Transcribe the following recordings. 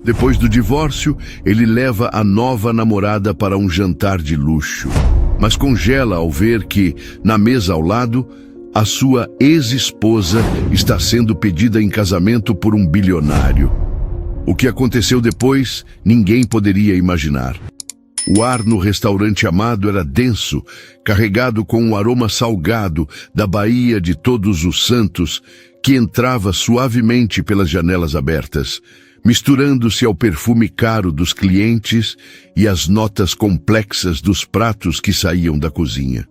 Depois do divórcio, ele leva a nova namorada para um jantar de luxo, mas congela ao ver que, na mesa ao lado, a sua ex-esposa está sendo pedida em casamento por um bilionário. O que aconteceu depois, ninguém poderia imaginar. O ar no restaurante amado era denso, carregado com um aroma salgado da Baía de Todos os Santos, que entrava suavemente pelas janelas abertas, misturando-se ao perfume caro dos clientes e às notas complexas dos pratos que saíam da cozinha.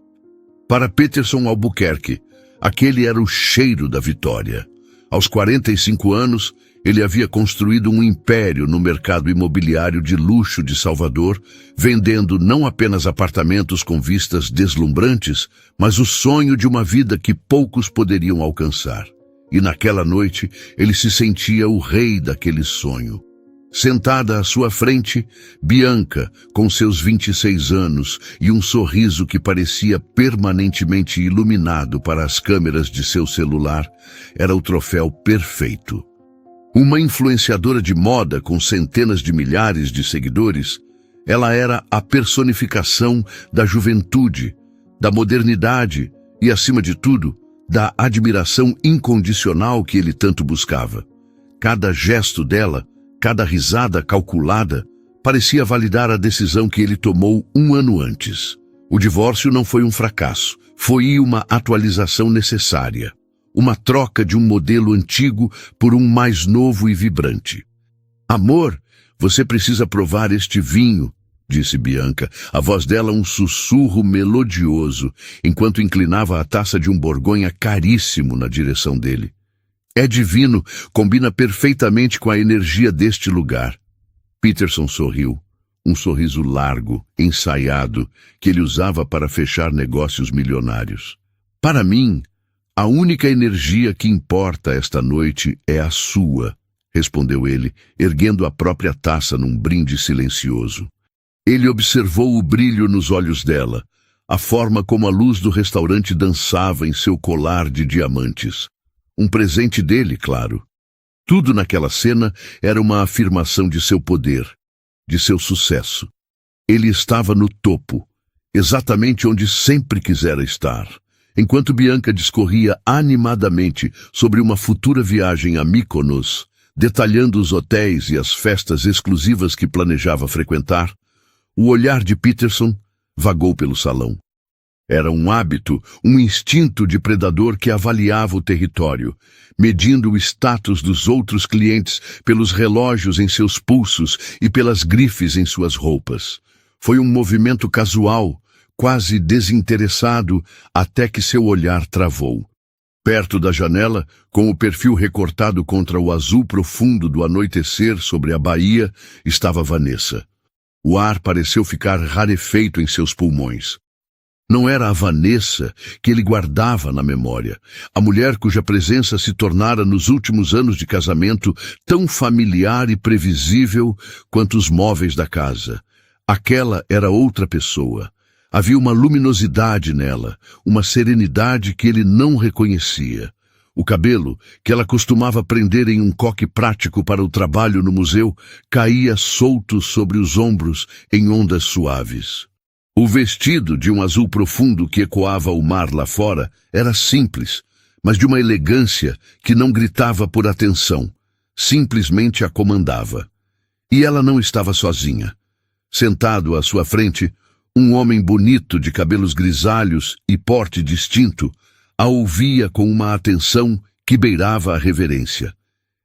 Para Peterson Albuquerque, aquele era o cheiro da vitória. Aos 45 anos, ele havia construído um império no mercado imobiliário de luxo de Salvador, vendendo não apenas apartamentos com vistas deslumbrantes, mas o sonho de uma vida que poucos poderiam alcançar. E naquela noite, ele se sentia o rei daquele sonho. Sentada à sua frente, Bianca, com seus 26 anos e um sorriso que parecia permanentemente iluminado para as câmeras de seu celular, era o troféu perfeito. Uma influenciadora de moda com centenas de milhares de seguidores, ela era a personificação da juventude, da modernidade e, acima de tudo, da admiração incondicional que ele tanto buscava. Cada gesto dela, cada risada calculada, parecia validar a decisão que ele tomou um ano antes. O divórcio não foi um fracasso, foi uma atualização necessária. Uma troca de um modelo antigo por um mais novo e vibrante. Amor, você precisa provar este vinho, disse Bianca, a voz dela um sussurro melodioso, enquanto inclinava a taça de um borgonha caríssimo na direção dele. É divino, combina perfeitamente com a energia deste lugar. Peterson sorriu, um sorriso largo, ensaiado, que ele usava para fechar negócios milionários. Para mim, a única energia que importa esta noite é a sua, respondeu ele, erguendo a própria taça num brinde silencioso. Ele observou o brilho nos olhos dela, a forma como a luz do restaurante dançava em seu colar de diamantes. Um presente dele, claro. Tudo naquela cena era uma afirmação de seu poder, de seu sucesso. Ele estava no topo, exatamente onde sempre quisera estar. Enquanto Bianca discorria animadamente sobre uma futura viagem a Mykonos, detalhando os hotéis e as festas exclusivas que planejava frequentar, o olhar de Peterson vagou pelo salão. Era um hábito, um instinto de predador que avaliava o território, medindo o status dos outros clientes pelos relógios em seus pulsos e pelas grifes em suas roupas. Foi um movimento casual, quase desinteressado, até que seu olhar travou. Perto da janela, com o perfil recortado contra o azul profundo do anoitecer sobre a baía, estava Vanessa. O ar pareceu ficar rarefeito em seus pulmões. Não era a Vanessa que ele guardava na memória, a mulher cuja presença se tornara nos últimos anos de casamento tão familiar e previsível quanto os móveis da casa. Aquela era outra pessoa. Havia uma luminosidade nela, uma serenidade que ele não reconhecia. O cabelo, que ela costumava prender em um coque prático para o trabalho no museu, caía solto sobre os ombros em ondas suaves. O vestido, de um azul profundo que ecoava o mar lá fora, era simples, mas de uma elegância que não gritava por atenção, simplesmente a comandava. E ela não estava sozinha. Sentado à sua frente, um homem bonito de cabelos grisalhos e porte distinto a ouvia com uma atenção que beirava a reverência.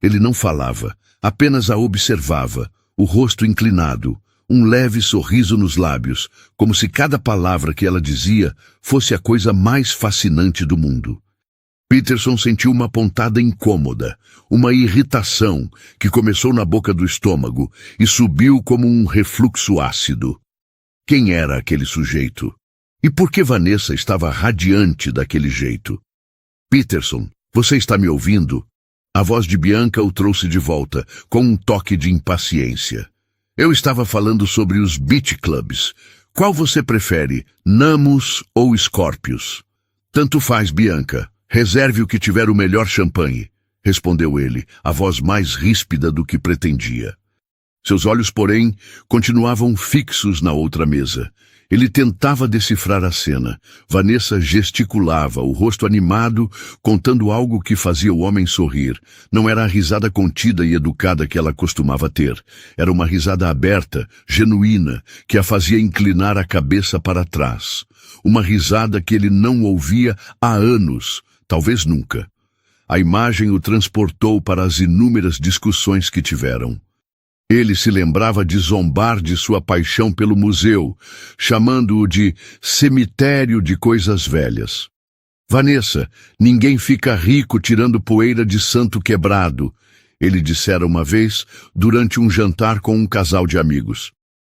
Ele não falava, apenas a observava, o rosto inclinado, um leve sorriso nos lábios, como se cada palavra que ela dizia fosse a coisa mais fascinante do mundo. Peterson sentiu uma pontada incômoda, uma irritação que começou na boca do estômago e subiu como um refluxo ácido. Quem era aquele sujeito? E por que Vanessa estava radiante daquele jeito? Peterson, você está me ouvindo? A voz de Bianca o trouxe de volta, com um toque de impaciência. Eu estava falando sobre os beach clubs. Qual você prefere, Namus ou Scorpius? Tanto faz, Bianca. Reserve o que tiver o melhor champanhe, respondeu ele, a voz mais ríspida do que pretendia. Seus olhos, porém, continuavam fixos na outra mesa. Ele tentava decifrar a cena. Vanessa gesticulava, o rosto animado, contando algo que fazia o homem sorrir. Não era a risada contida e educada que ela costumava ter. Era uma risada aberta, genuína, que a fazia inclinar a cabeça para trás. Uma risada que ele não ouvia há anos, talvez nunca. A imagem o transportou para as inúmeras discussões que tiveram. Ele se lembrava de zombar de sua paixão pelo museu, chamando-o de cemitério de coisas velhas. Vanessa, ninguém fica rico tirando poeira de santo quebrado, ele dissera uma vez durante um jantar com um casal de amigos.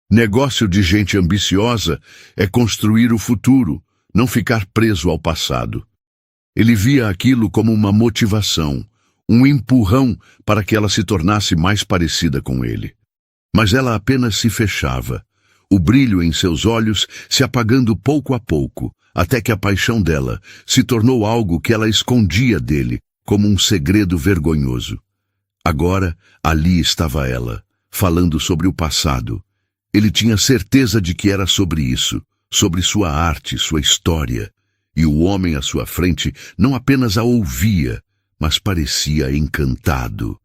Negócio de gente ambiciosa é construir o futuro, não ficar preso ao passado. Ele via aquilo como uma motivação, um empurrão para que ela se tornasse mais parecida com ele. Mas ela apenas se fechava, o brilho em seus olhos se apagando pouco a pouco, até que a paixão dela se tornou algo que ela escondia dele, como um segredo vergonhoso. Agora, ali estava ela, falando sobre o passado. Ele tinha certeza de que era sobre isso, sobre sua arte, sua história. E o homem à sua frente não apenas a ouvia, mas parecia encantado.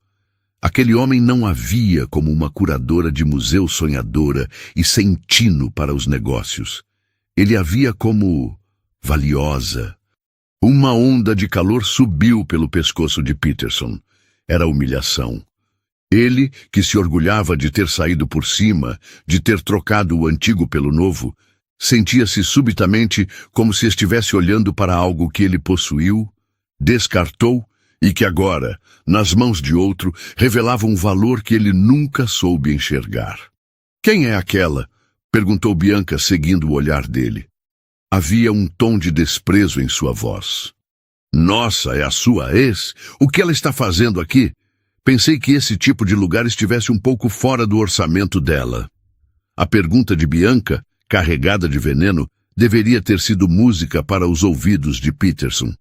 Aquele homem não a via como uma curadora de museu sonhadora e sem tino para os negócios. Ele a via como valiosa. Uma onda de calor subiu pelo pescoço de Peterson. Era humilhação. Ele, que se orgulhava de ter saído por cima, de ter trocado o antigo pelo novo, sentia-se subitamente como se estivesse olhando para algo que ele possuiu, descartou e que agora, nas mãos de outro, revelava um valor que ele nunca soube enxergar. «Quem é aquela?» perguntou Bianca, seguindo o olhar dele. Havia um tom de desprezo em sua voz. «Nossa, é a sua ex? O que ela está fazendo aqui? Pensei que esse tipo de lugar estivesse um pouco fora do orçamento dela.» A pergunta de Bianca, carregada de veneno, deveria ter sido música para os ouvidos de Peterson.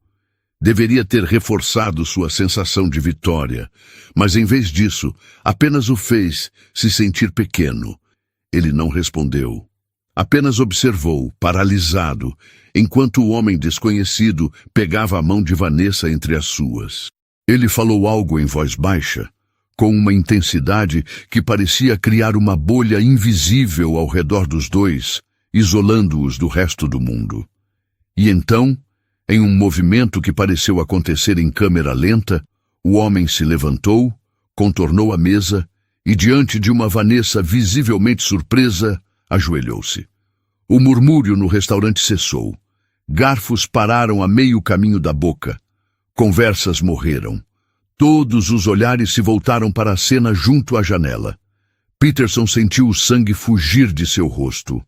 Deveria ter reforçado sua sensação de vitória, mas em vez disso, apenas o fez se sentir pequeno. Ele não respondeu. Apenas observou, paralisado, enquanto o homem desconhecido pegava a mão de Vanessa entre as suas. Ele falou algo em voz baixa, com uma intensidade que parecia criar uma bolha invisível ao redor dos dois, isolando-os do resto do mundo. E então, em um movimento que pareceu acontecer em câmera lenta, o homem se levantou, contornou a mesa e, diante de uma Vanessa visivelmente surpresa, ajoelhou-se. O murmúrio no restaurante cessou. Garfos pararam a meio caminho da boca. Conversas morreram. Todos os olhares se voltaram para a cena junto à janela. Peterson sentiu o sangue fugir de seu rosto.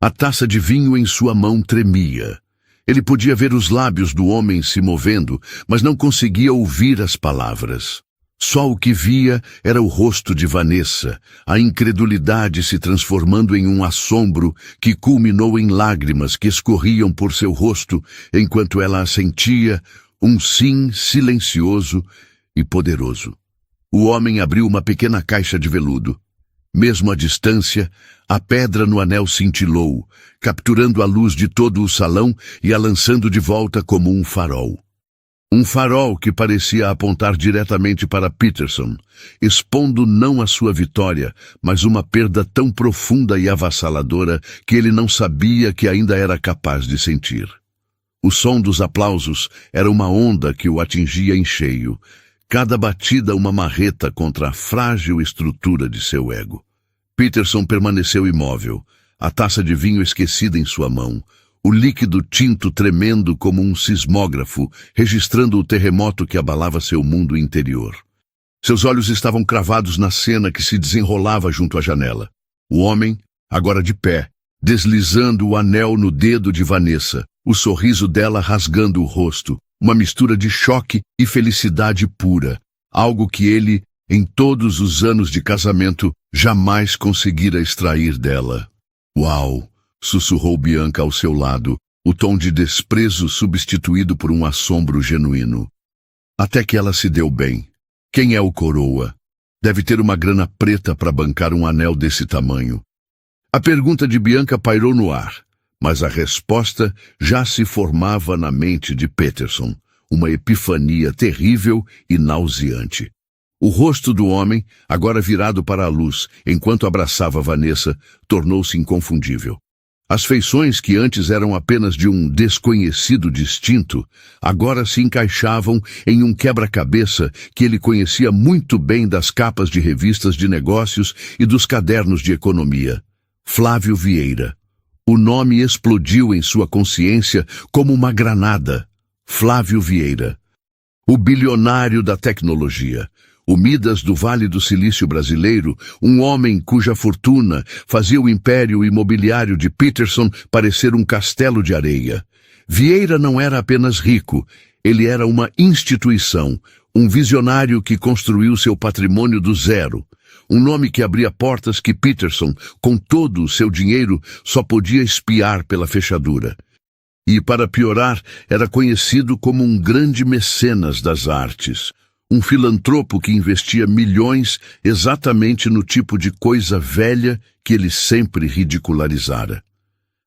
A taça de vinho em sua mão tremia. Ele podia ver os lábios do homem se movendo, mas não conseguia ouvir as palavras. Só o que via era o rosto de Vanessa, a incredulidade se transformando em um assombro que culminou em lágrimas que escorriam por seu rosto enquanto ela assentia, um sim silencioso e poderoso. O homem abriu uma pequena caixa de veludo. Mesmo à distância, a pedra no anel cintilou, capturando a luz de todo o salão e a lançando de volta como um farol. Um farol que parecia apontar diretamente para Peterson, expondo não a sua vitória, mas uma perda tão profunda e avassaladora que ele não sabia que ainda era capaz de sentir. O som dos aplausos era uma onda que o atingia em cheio, cada batida uma marreta contra a frágil estrutura de seu ego. Peterson permaneceu imóvel, a taça de vinho esquecida em sua mão, o líquido tinto tremendo como um sismógrafo, registrando o terremoto que abalava seu mundo interior. Seus olhos estavam cravados na cena que se desenrolava junto à janela. O homem, agora de pé, deslizando o anel no dedo de Vanessa, o sorriso dela rasgando o rosto, uma mistura de choque e felicidade pura, algo que ele, em todos os anos de casamento, jamais conseguira extrair dela. «Uau!» sussurrou Bianca ao seu lado, o tom de desprezo substituído por um assombro genuíno. Até que ela se deu bem. «Quem é o coroa?» Deve ter uma grana preta para bancar um anel desse tamanho. A pergunta de Bianca pairou no ar, mas a resposta já se formava na mente de Peterson, uma epifania terrível e nauseante. O rosto do homem, agora virado para a luz, enquanto abraçava Vanessa, tornou-se inconfundível. As feições que antes eram apenas de um desconhecido distinto, agora se encaixavam em um quebra-cabeça que ele conhecia muito bem das capas de revistas de negócios e dos cadernos de economia. Flávio Vieira. O nome explodiu em sua consciência como uma granada. Flávio Vieira. O bilionário da tecnologia. O Midas do Vale do Silício brasileiro, um homem cuja fortuna fazia o império imobiliário de Peterson parecer um castelo de areia. Vieira não era apenas rico, ele era uma instituição, um visionário que construiu seu patrimônio do zero. Um nome que abria portas que Peterson, com todo o seu dinheiro, só podia espiar pela fechadura. E, para piorar, era conhecido como um grande mecenas das artes. Um filantropo que investia milhões exatamente no tipo de coisa velha que ele sempre ridicularizara.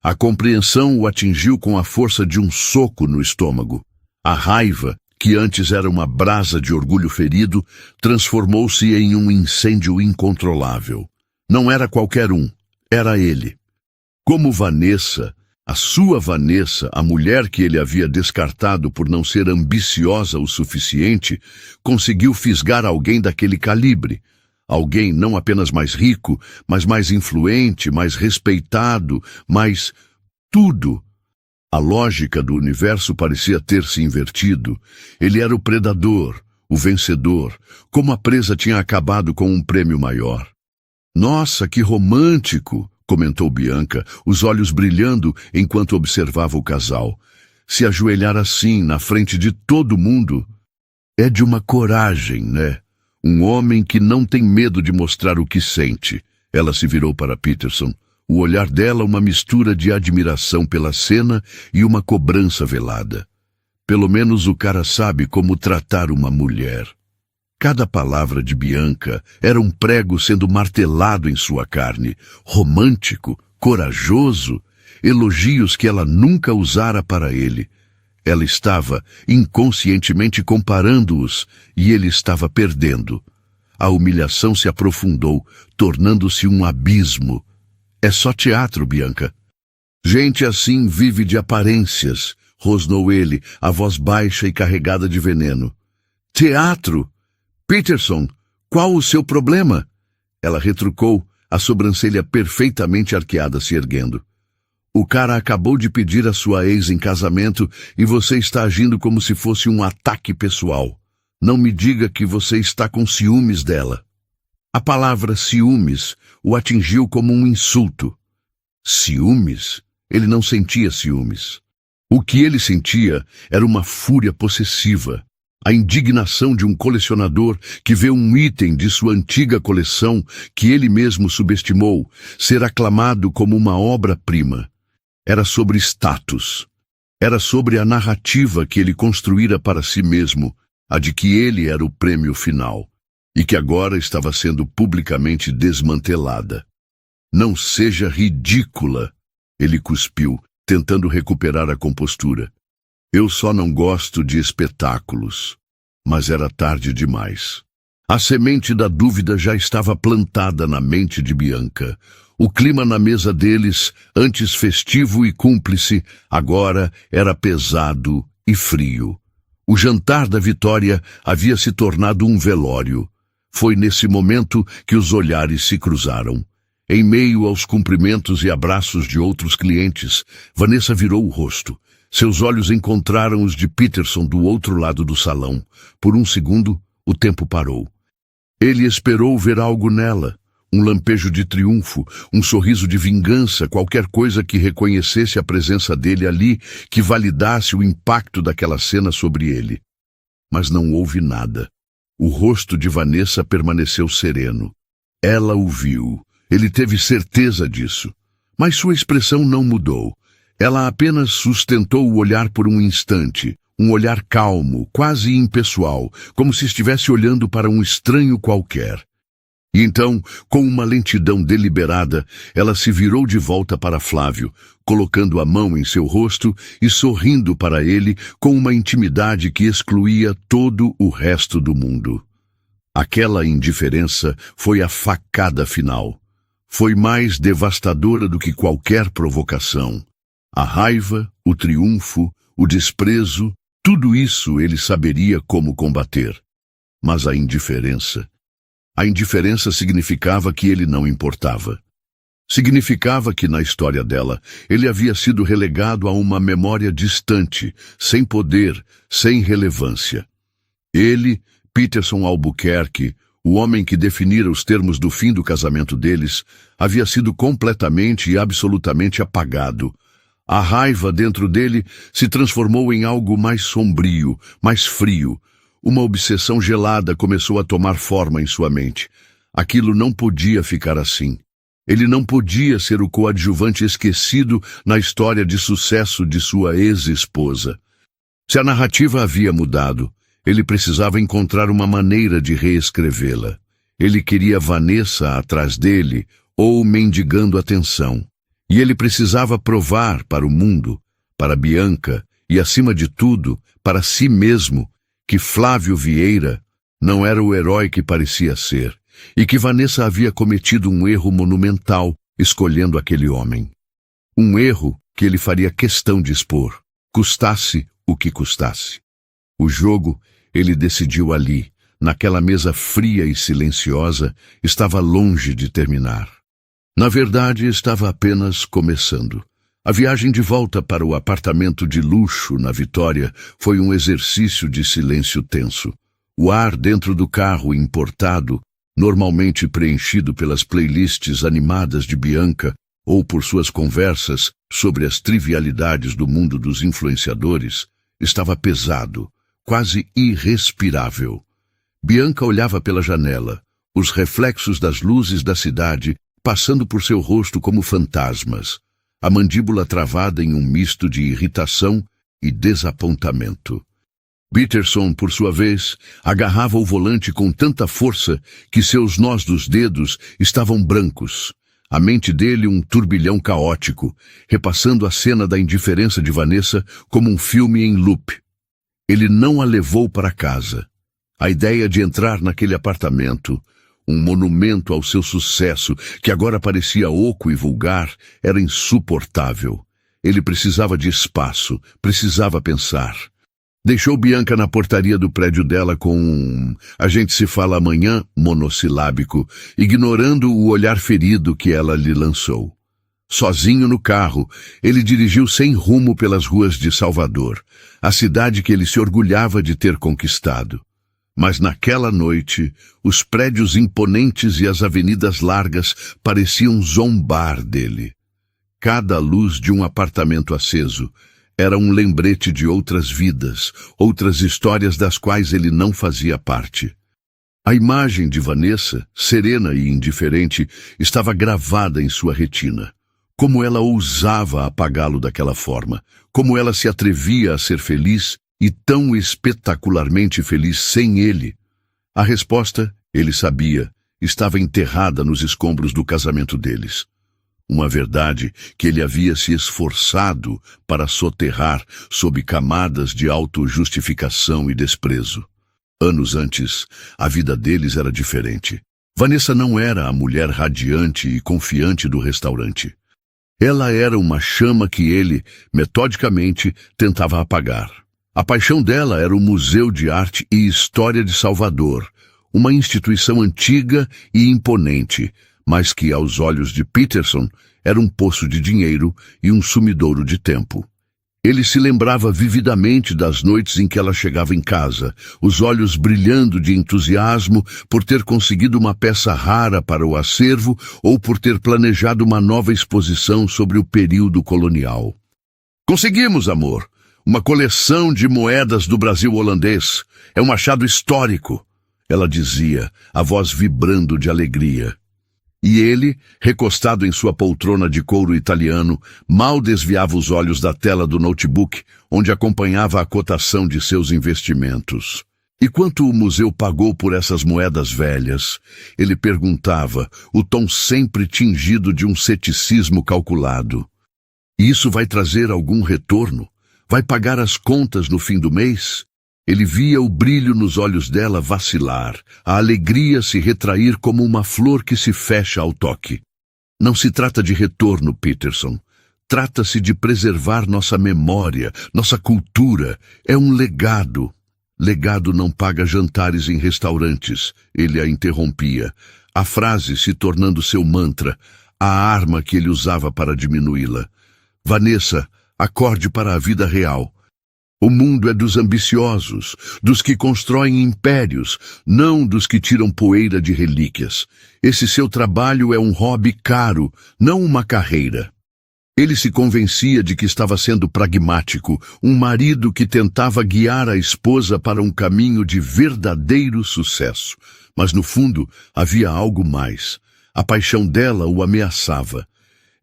A compreensão o atingiu com a força de um soco no estômago. A raiva, que antes era uma brasa de orgulho ferido, transformou-se em um incêndio incontrolável. Não era qualquer um, era ele. Como Vanessa, a sua Vanessa, a mulher que ele havia descartado por não ser ambiciosa o suficiente, conseguiu fisgar alguém daquele calibre. Alguém não apenas mais rico, mas mais influente, mais respeitado, mais tudo. A lógica do universo parecia ter se invertido. Ele era o predador, o vencedor, como a presa tinha acabado com um prêmio maior. Nossa, que romântico! Comentou Bianca, os olhos brilhando enquanto observava o casal. Se ajoelhar assim, na frente de todo mundo, é de uma coragem, né? Um homem que não tem medo de mostrar o que sente. Ela se virou para Peterson. O olhar dela uma mistura de admiração pela cena e uma cobrança velada. Pelo menos o cara sabe como tratar uma mulher. Cada palavra de Bianca era um prego sendo martelado em sua carne, romântico, corajoso, elogios que ela nunca usara para ele. Ela estava inconscientemente comparando-os e ele estava perdendo. A humilhação se aprofundou, tornando-se um abismo. É só teatro, Bianca. Gente assim vive de aparências, rosnou ele, a voz baixa e carregada de veneno. Teatro? Peterson, qual o seu problema? Ela retrucou, a sobrancelha perfeitamente arqueada se erguendo. O cara acabou de pedir a sua ex em casamento e você está agindo como se fosse um ataque pessoal. Não me diga que você está com ciúmes dela. A palavra ciúmes o atingiu como um insulto. Ciúmes? Ele não sentia ciúmes. O que ele sentia era uma fúria possessiva. A indignação de um colecionador que vê um item de sua antiga coleção, que ele mesmo subestimou, ser aclamado como uma obra-prima. Era sobre status. Era sobre a narrativa que ele construíra para si mesmo, a de que ele era o prêmio final, e que agora estava sendo publicamente desmantelada. Não seja ridícula, ele cuspiu, tentando recuperar a compostura. Eu só não gosto de espetáculos. Mas era tarde demais. A semente da dúvida já estava plantada na mente de Bianca. O clima na mesa deles, antes festivo e cúmplice, agora era pesado e frio. O jantar da Vitória havia se tornado um velório. Foi nesse momento que os olhares se cruzaram. Em meio aos cumprimentos e abraços de outros clientes, Vanessa virou o rosto. Seus olhos encontraram os de Peterson do outro lado do salão. Por um segundo, o tempo parou. Ele esperou ver algo nela. Um lampejo de triunfo, um sorriso de vingança, qualquer coisa que reconhecesse a presença dele ali, que validasse o impacto daquela cena sobre ele. Mas não houve nada. O rosto de Vanessa permaneceu sereno. Ela o viu. Ele teve certeza disso. Mas sua expressão não mudou. Ela apenas sustentou o olhar por um instante, um olhar calmo, quase impessoal, como se estivesse olhando para um estranho qualquer. E então, com uma lentidão deliberada, ela se virou de volta para Flávio, colocando a mão em seu rosto e sorrindo para ele com uma intimidade que excluía todo o resto do mundo. Aquela indiferença foi a facada final. Foi mais devastadora do que qualquer provocação. A raiva, o triunfo, o desprezo, tudo isso ele saberia como combater. Mas a indiferença significava que ele não importava. Significava que na história dela, ele havia sido relegado a uma memória distante, sem poder, sem relevância. Ele, Peterson Albuquerque, o homem que definira os termos do fim do casamento deles, havia sido completamente e absolutamente apagado. A raiva dentro dele se transformou em algo mais sombrio, mais frio. Uma obsessão gelada começou a tomar forma em sua mente. Aquilo não podia ficar assim. Ele não podia ser o coadjuvante esquecido na história de sucesso de sua ex-esposa. Se a narrativa havia mudado, ele precisava encontrar uma maneira de reescrevê-la. Ele queria Vanessa atrás dele ou mendigando atenção. E ele precisava provar para o mundo, para Bianca e, acima de tudo, para si mesmo, que Flávio Vieira não era o herói que parecia ser, e que Vanessa havia cometido um erro monumental escolhendo aquele homem. Um erro que ele faria questão de expor, custasse o que custasse. O jogo, ele decidiu ali, naquela mesa fria e silenciosa, estava longe de terminar. Na verdade, estava apenas começando. A viagem de volta para o apartamento de luxo na Vitória foi um exercício de silêncio tenso. O ar dentro do carro importado, normalmente preenchido pelas playlists animadas de Bianca ou por suas conversas sobre as trivialidades do mundo dos influenciadores, estava pesado, quase irrespirável. Bianca olhava pela janela, os reflexos das luzes da cidade passando por seu rosto como fantasmas, a mandíbula travada em um misto de irritação e desapontamento. Peterson, por sua vez, agarrava o volante com tanta força que seus nós dos dedos estavam brancos. A mente dele um turbilhão caótico, repassando a cena da indiferença de Vanessa como um filme em loop. Ele não a levou para casa. A ideia de entrar naquele apartamento, um monumento ao seu sucesso, que agora parecia oco e vulgar, era insuportável. Ele precisava de espaço, precisava pensar. Deixou Bianca na portaria do prédio dela com um "a gente se fala amanhã" monossilábico, ignorando o olhar ferido que ela lhe lançou. Sozinho no carro, ele dirigiu sem rumo pelas ruas de Salvador, a cidade que ele se orgulhava de ter conquistado. Mas naquela noite, os prédios imponentes e as avenidas largas pareciam zombar dele. Cada luz de um apartamento aceso era um lembrete de outras vidas, outras histórias das quais ele não fazia parte. A imagem de Vanessa, serena e indiferente, estava gravada em sua retina. Como ela ousava apagá-lo daquela forma, como ela se atrevia a ser feliz e tão espetacularmente feliz sem ele. A resposta, ele sabia, estava enterrada nos escombros do casamento deles. Uma verdade que ele havia se esforçado para soterrar sob camadas de autojustificação e desprezo. Anos antes, a vida deles era diferente. Vanessa não era a mulher radiante e confiante do restaurante. Ela era uma chama que ele, metodicamente, tentava apagar. A paixão dela era o Museu de Arte e História de Salvador, uma instituição antiga e imponente, mas que, aos olhos de Peterson, era um poço de dinheiro e um sumidouro de tempo. Ele se lembrava vividamente das noites em que ela chegava em casa, os olhos brilhando de entusiasmo por ter conseguido uma peça rara para o acervo ou por ter planejado uma nova exposição sobre o período colonial. "Conseguimos, amor! Uma coleção de moedas do Brasil holandês. É um achado histórico", ela dizia, a voz vibrando de alegria. E ele, recostado em sua poltrona de couro italiano, mal desviava os olhos da tela do notebook, onde acompanhava a cotação de seus investimentos. E quanto o museu pagou por essas moedas velhas? Ele perguntava, o tom sempre tingido de um ceticismo calculado. E isso vai trazer algum retorno? Vai pagar as contas no fim do mês? Ele via o brilho nos olhos dela vacilar, a alegria se retrair como uma flor que se fecha ao toque. Não se trata de retorno, Peterson. Trata-se de preservar nossa memória, nossa cultura. É um legado. Legado não paga jantares em restaurantes, ele a interrompia, a frase se tornando seu mantra, a arma que ele usava para diminuí-la. Vanessa, acorde para a vida real. O mundo é dos ambiciosos, dos que constroem impérios, não dos que tiram poeira de relíquias. Esse seu trabalho é um hobby caro, não uma carreira. Ele se convencia de que estava sendo pragmático, um marido que tentava guiar a esposa para um caminho de verdadeiro sucesso. Mas no fundo havia algo mais. A paixão dela o ameaçava.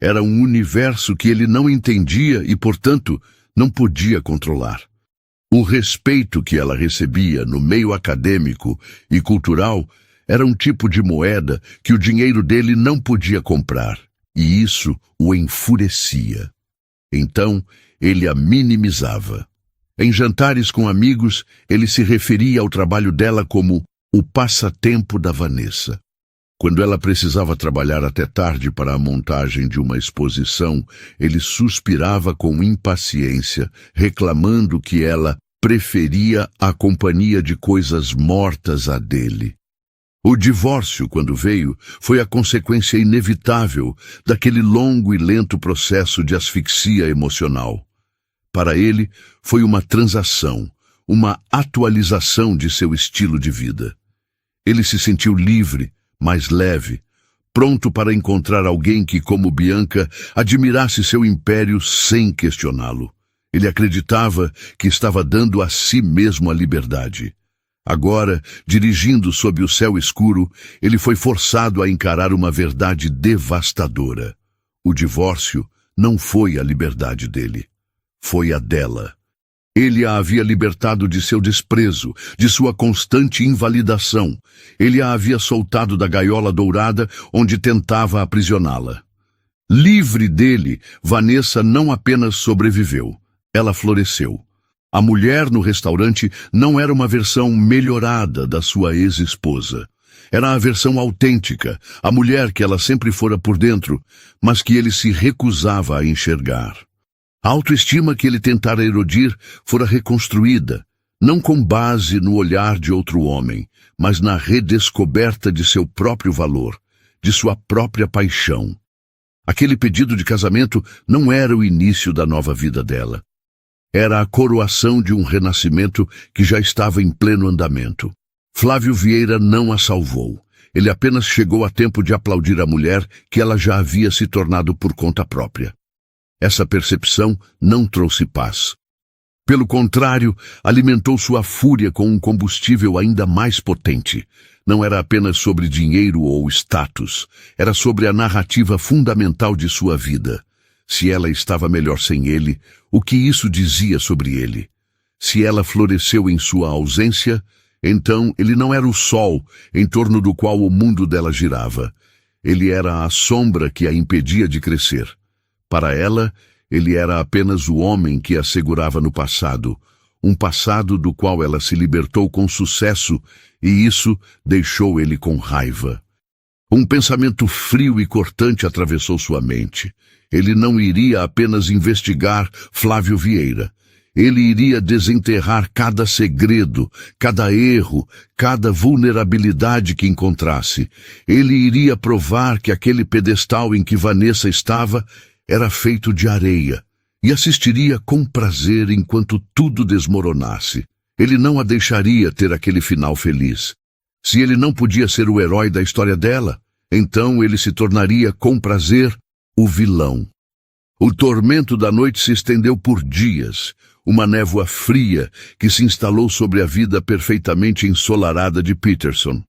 Era um universo que ele não entendia e, portanto, não podia controlar. O respeito que ela recebia no meio acadêmico e cultural era um tipo de moeda que o dinheiro dele não podia comprar. E isso o enfurecia. Então, ele a minimizava. Em jantares com amigos, ele se referia ao trabalho dela como o passatempo da Vanessa. Quando ela precisava trabalhar até tarde para a montagem de uma exposição, ele suspirava com impaciência, reclamando que ela preferia a companhia de coisas mortas à dele. O divórcio, quando veio, foi a consequência inevitável daquele longo e lento processo de asfixia emocional. Para ele, foi uma transação, uma atualização de seu estilo de vida. Ele se sentiu livre, mais leve, pronto para encontrar alguém que, como Bianca, admirasse seu império sem questioná-lo. Ele acreditava que estava dando a si mesmo a liberdade. Agora, dirigindo sob o céu escuro, ele foi forçado a encarar uma verdade devastadora. O divórcio não foi a liberdade dele, foi a dela. Ele a havia libertado de seu desprezo, de sua constante invalidação. Ele a havia soltado da gaiola dourada onde tentava aprisioná-la. Livre dele, Vanessa não apenas sobreviveu, ela floresceu. A mulher no restaurante não era uma versão melhorada da sua ex-esposa. Era a versão autêntica, a mulher que ela sempre fora por dentro, mas que ele se recusava a enxergar. A autoestima que ele tentara erodir fora reconstruída, não com base no olhar de outro homem, mas na redescoberta de seu próprio valor, de sua própria paixão. Aquele pedido de casamento não era o início da nova vida dela. Era a coroação de um renascimento que já estava em pleno andamento. Flávio Vieira não a salvou. Ele apenas chegou a tempo de aplaudir a mulher que ela já havia se tornado por conta própria. Essa percepção não trouxe paz. Pelo contrário, alimentou sua fúria com um combustível ainda mais potente. Não era apenas sobre dinheiro ou status, era sobre a narrativa fundamental de sua vida. Se ela estava melhor sem ele, o que isso dizia sobre ele? Se ela floresceu em sua ausência, então ele não era o sol em torno do qual o mundo dela girava. Ele era a sombra que a impedia de crescer. Para ela, ele era apenas o homem que a segurava no passado, um passado do qual ela se libertou com sucesso, e isso deixou ele com raiva. Um pensamento frio e cortante atravessou sua mente. Ele não iria apenas investigar Flávio Vieira. Ele iria desenterrar cada segredo, cada erro, cada vulnerabilidade que encontrasse. Ele iria provar que aquele pedestal em que Vanessa estava era feito de areia, e assistiria com prazer enquanto tudo desmoronasse. Ele não a deixaria ter aquele final feliz. Se ele não podia ser o herói da história dela, então ele se tornaria com prazer o vilão. O tormento da noite se estendeu por dias, uma névoa fria que se instalou sobre a vida perfeitamente ensolarada de Peterson.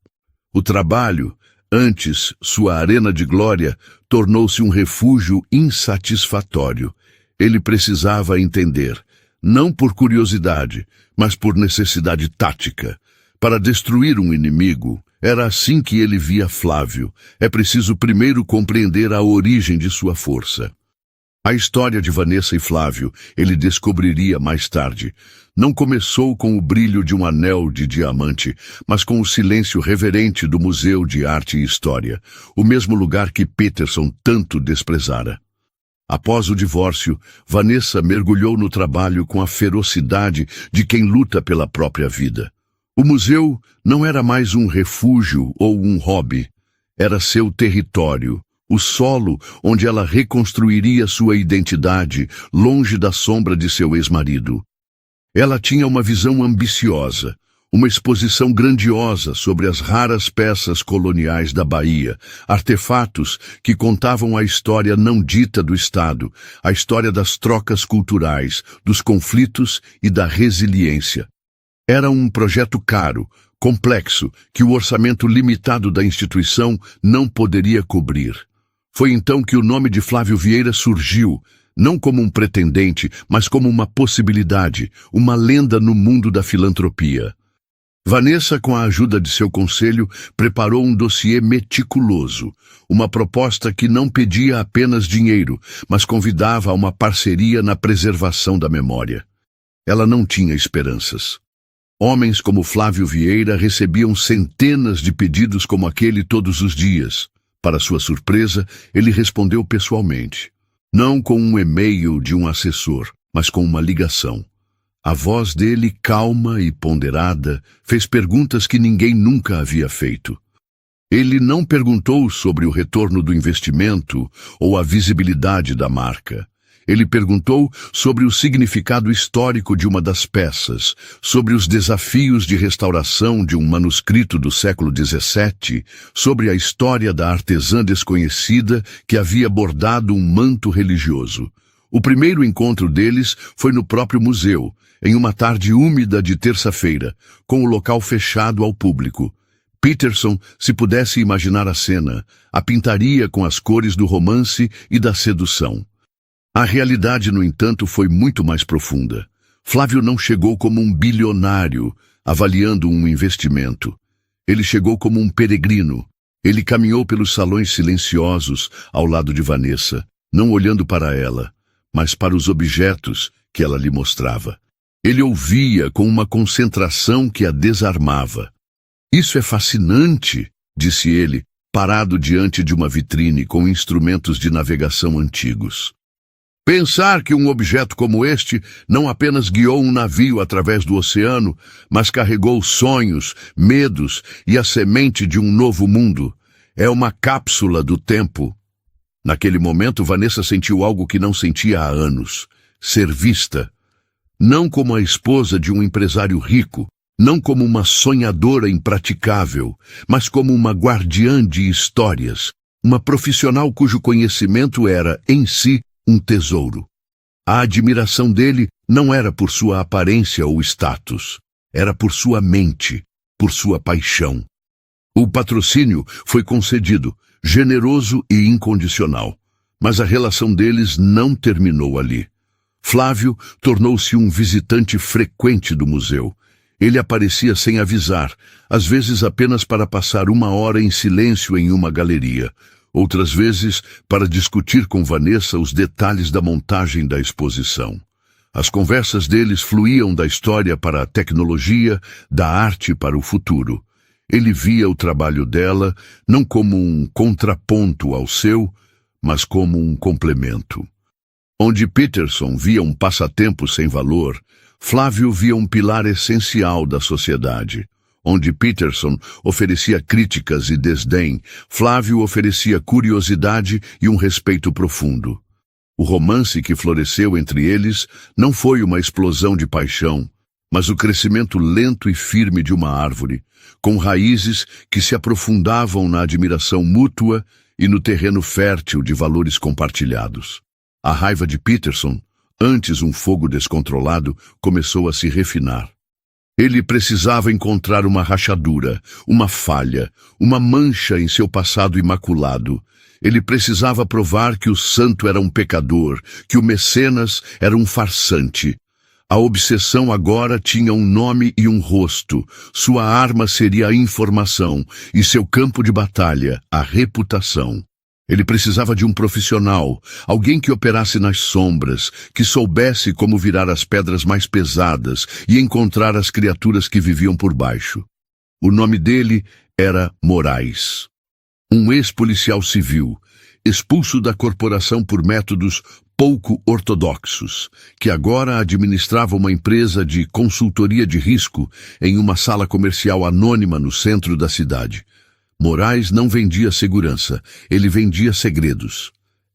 O trabalho, antes sua arena de glória, tornou-se um refúgio insatisfatório. Ele precisava entender, não por curiosidade, mas por necessidade tática. Para destruir um inimigo, era assim que ele via Flávio. É preciso primeiro compreender a origem de sua força. A história de Vanessa e Flávio, ele descobriria mais tarde, não começou com o brilho de um anel de diamante, mas com o silêncio reverente do Museu de Arte e História, o mesmo lugar que Peterson tanto desprezara. Após o divórcio, Vanessa mergulhou no trabalho com a ferocidade de quem luta pela própria vida. O museu não era mais um refúgio ou um hobby, era seu território, o solo onde ela reconstruiria sua identidade, longe da sombra de seu ex-marido. Ela tinha uma visão ambiciosa, uma exposição grandiosa sobre as raras peças coloniais da Bahia, artefatos que contavam a história não dita do Estado, a história das trocas culturais, dos conflitos e da resiliência. Era um projeto caro, complexo, que o orçamento limitado da instituição não poderia cobrir. Foi então que o nome de Flávio Vieira surgiu, não como um pretendente, mas como uma possibilidade, uma lenda no mundo da filantropia. Vanessa, com a ajuda de seu conselho, preparou um dossiê meticuloso, uma proposta que não pedia apenas dinheiro, mas convidava a uma parceria na preservação da memória. Ela não tinha esperanças. Homens como Flávio Vieira recebiam centenas de pedidos como aquele todos os dias. Para sua surpresa, ele respondeu pessoalmente, não com um e-mail de um assessor, mas com uma ligação. A voz dele, calma e ponderada, fez perguntas que ninguém nunca havia feito. Ele não perguntou sobre o retorno do investimento ou a visibilidade da marca. Ele perguntou sobre o significado histórico de uma das peças, sobre os desafios de restauração de um manuscrito do século XVII, sobre a história da artesã desconhecida que havia bordado um manto religioso. O primeiro encontro deles foi no próprio museu, em uma tarde úmida de terça-feira, com o local fechado ao público. Peterson, se pudesse imaginar a cena, a pintaria com as cores do romance e da sedução. A realidade, no entanto, foi muito mais profunda. Flávio não chegou como um bilionário, avaliando um investimento. Ele chegou como um peregrino. Ele caminhou pelos salões silenciosos ao lado de Vanessa, não olhando para ela, mas para os objetos que ela lhe mostrava. Ele ouvia com uma concentração que a desarmava. "Isso é fascinante", disse ele, parado diante de uma vitrine com instrumentos de navegação antigos. "Pensar que um objeto como este não apenas guiou um navio através do oceano, mas carregou sonhos, medos e a semente de um novo mundo. É uma cápsula do tempo." Naquele momento, Vanessa sentiu algo que não sentia há anos: ser vista. Não como a esposa de um empresário rico, não como uma sonhadora impraticável, mas como uma guardiã de histórias, uma profissional cujo conhecimento era, em si, um tesouro. A admiração dele não era por sua aparência ou status, era por sua mente, por sua paixão. O patrocínio foi concedido, generoso e incondicional, mas a relação deles não terminou ali. Flávio tornou-se um visitante frequente do museu. Ele aparecia sem avisar, às vezes apenas para passar uma hora em silêncio em uma galeria, outras vezes para discutir com Vanessa os detalhes da montagem da exposição. As conversas deles fluíam da história para a tecnologia, da arte para o futuro. Ele via o trabalho dela não como um contraponto ao seu, mas como um complemento. Onde Peterson via um passatempo sem valor, Flávio via um pilar essencial da sociedade. Onde Peterson oferecia críticas e desdém, Flávio oferecia curiosidade e um respeito profundo. O romance que floresceu entre eles não foi uma explosão de paixão, mas o crescimento lento e firme de uma árvore, com raízes que se aprofundavam na admiração mútua e no terreno fértil de valores compartilhados. A raiva de Peterson, antes um fogo descontrolado, começou a se refinar. Ele precisava encontrar uma rachadura, uma falha, uma mancha em seu passado imaculado. Ele precisava provar que o santo era um pecador, que o mecenas era um farsante. A obsessão agora tinha um nome e um rosto. Sua arma seria a informação e seu campo de batalha, a reputação. Ele precisava de um profissional, alguém que operasse nas sombras, que soubesse como virar as pedras mais pesadas e encontrar as criaturas que viviam por baixo. O nome dele era Moraes. Um ex-policial civil, expulso da corporação por métodos pouco ortodoxos, que agora administrava uma empresa de consultoria de risco em uma sala comercial anônima no centro da cidade. Moraes não vendia segurança, ele vendia segredos.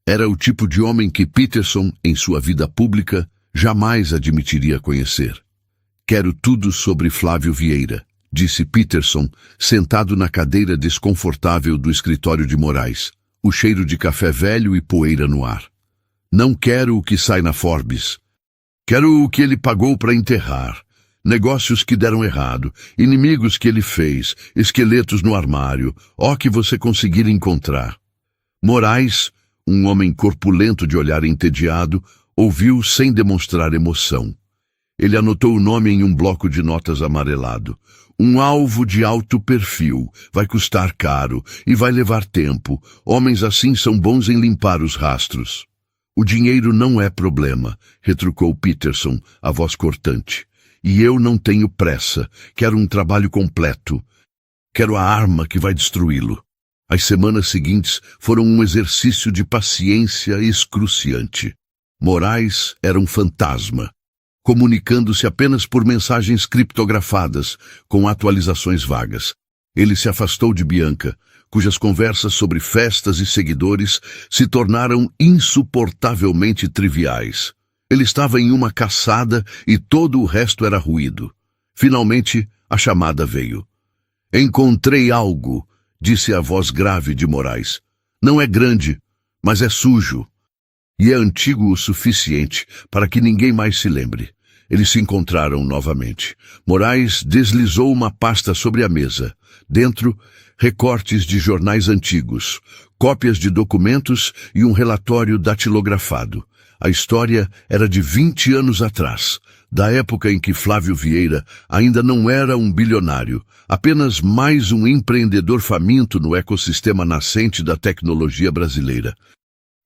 Era o tipo de homem que Peterson, em sua vida pública, jamais admitiria conhecer. Quero tudo sobre Flávio Vieira, disse Peterson, sentado na cadeira desconfortável do escritório de Moraes, o cheiro de café velho e poeira no ar. Não quero o que sai na Forbes. Quero o que ele pagou para enterrar. Negócios que deram errado, inimigos que ele fez, esqueletos no armário, ó que você conseguir encontrar. Moraes, um homem corpulento de olhar entediado, ouviu sem demonstrar emoção. Ele anotou o nome em um bloco de notas amarelado. Um alvo de alto perfil, vai custar caro e vai levar tempo. Homens assim são bons em limpar os rastros. O dinheiro não é problema, retrucou Peterson, a voz cortante. E eu não tenho pressa, quero um trabalho completo. Quero a arma que vai destruí-lo. As semanas seguintes foram um exercício de paciência excruciante. Moraes era um fantasma, comunicando-se apenas por mensagens criptografadas, com atualizações vagas. Ele se afastou de Bianca, cujas conversas sobre festas e seguidores se tornaram insuportavelmente triviais. Ele estava em uma caçada e todo o resto era ruído. Finalmente, a chamada veio. Encontrei algo, disse a voz grave de Moraes. Não é grande, mas é sujo. E é antigo o suficiente para que ninguém mais se lembre. Eles se encontraram novamente. Moraes deslizou uma pasta sobre a mesa. Dentro, recortes de jornais antigos, cópias de documentos e um relatório datilografado. A história era de 20 anos atrás, da época em que Flávio Vieira ainda não era um bilionário, apenas mais um empreendedor faminto no ecossistema nascente da tecnologia brasileira.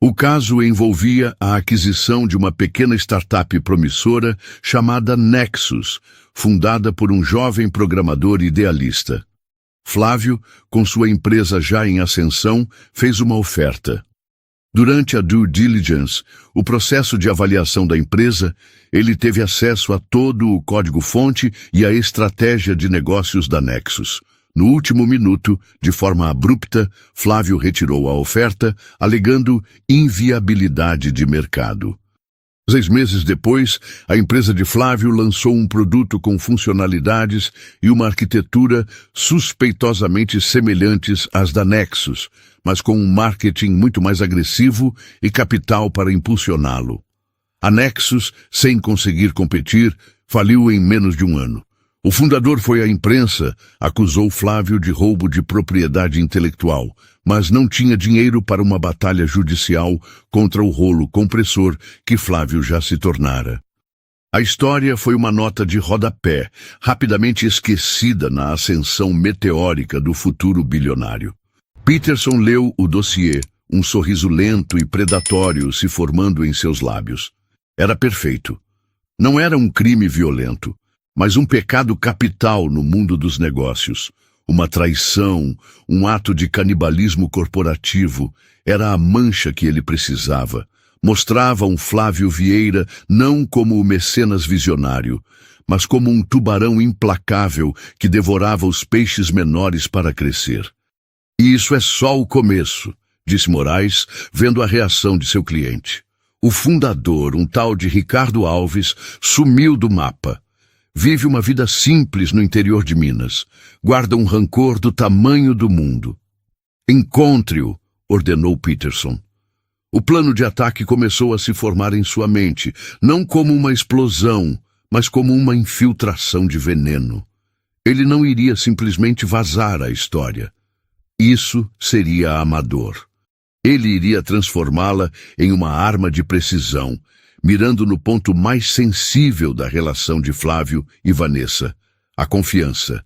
O caso envolvia a aquisição de uma pequena startup promissora chamada Nexus, fundada por um jovem programador idealista. Flávio, com sua empresa já em ascensão, fez uma oferta. Durante a due diligence, o processo de avaliação da empresa, ele teve acesso a todo o código-fonte e a estratégia de negócios da Nexus. No último minuto, de forma abrupta, Flávio retirou a oferta, alegando inviabilidade de mercado. 6 meses depois, a empresa de Flávio lançou um produto com funcionalidades e uma arquitetura suspeitosamente semelhantes às da Nexus, mas com um marketing muito mais agressivo e capital para impulsioná-lo. A Nexus, sem conseguir competir, faliu em menos de um ano. O fundador foi à imprensa, acusou Flávio de roubo de propriedade intelectual, mas não tinha dinheiro para uma batalha judicial contra o rolo compressor que Flávio já se tornara. A história foi uma nota de rodapé, rapidamente esquecida na ascensão meteórica do futuro bilionário. Peterson leu o dossiê, um sorriso lento e predatório se formando em seus lábios. Era perfeito. Não era um crime violento, mas um pecado capital no mundo dos negócios. Uma traição, um ato de canibalismo corporativo, era a mancha que ele precisava. Mostrava um Flávio Vieira não como o mecenas visionário, mas como um tubarão implacável que devorava os peixes menores para crescer. E isso é só o começo, disse Moraes, vendo a reação de seu cliente. O fundador, um tal de Ricardo Alves, sumiu do mapa. Vive uma vida simples no interior de Minas. Guarda um rancor do tamanho do mundo. Encontre-o, ordenou Peterson. O plano de ataque começou a se formar em sua mente, não como uma explosão, mas como uma infiltração de veneno. Ele não iria simplesmente vazar a história. Isso seria amador. Ele iria transformá-la em uma arma de precisão, mirando no ponto mais sensível da relação de Flávio e Vanessa, a confiança.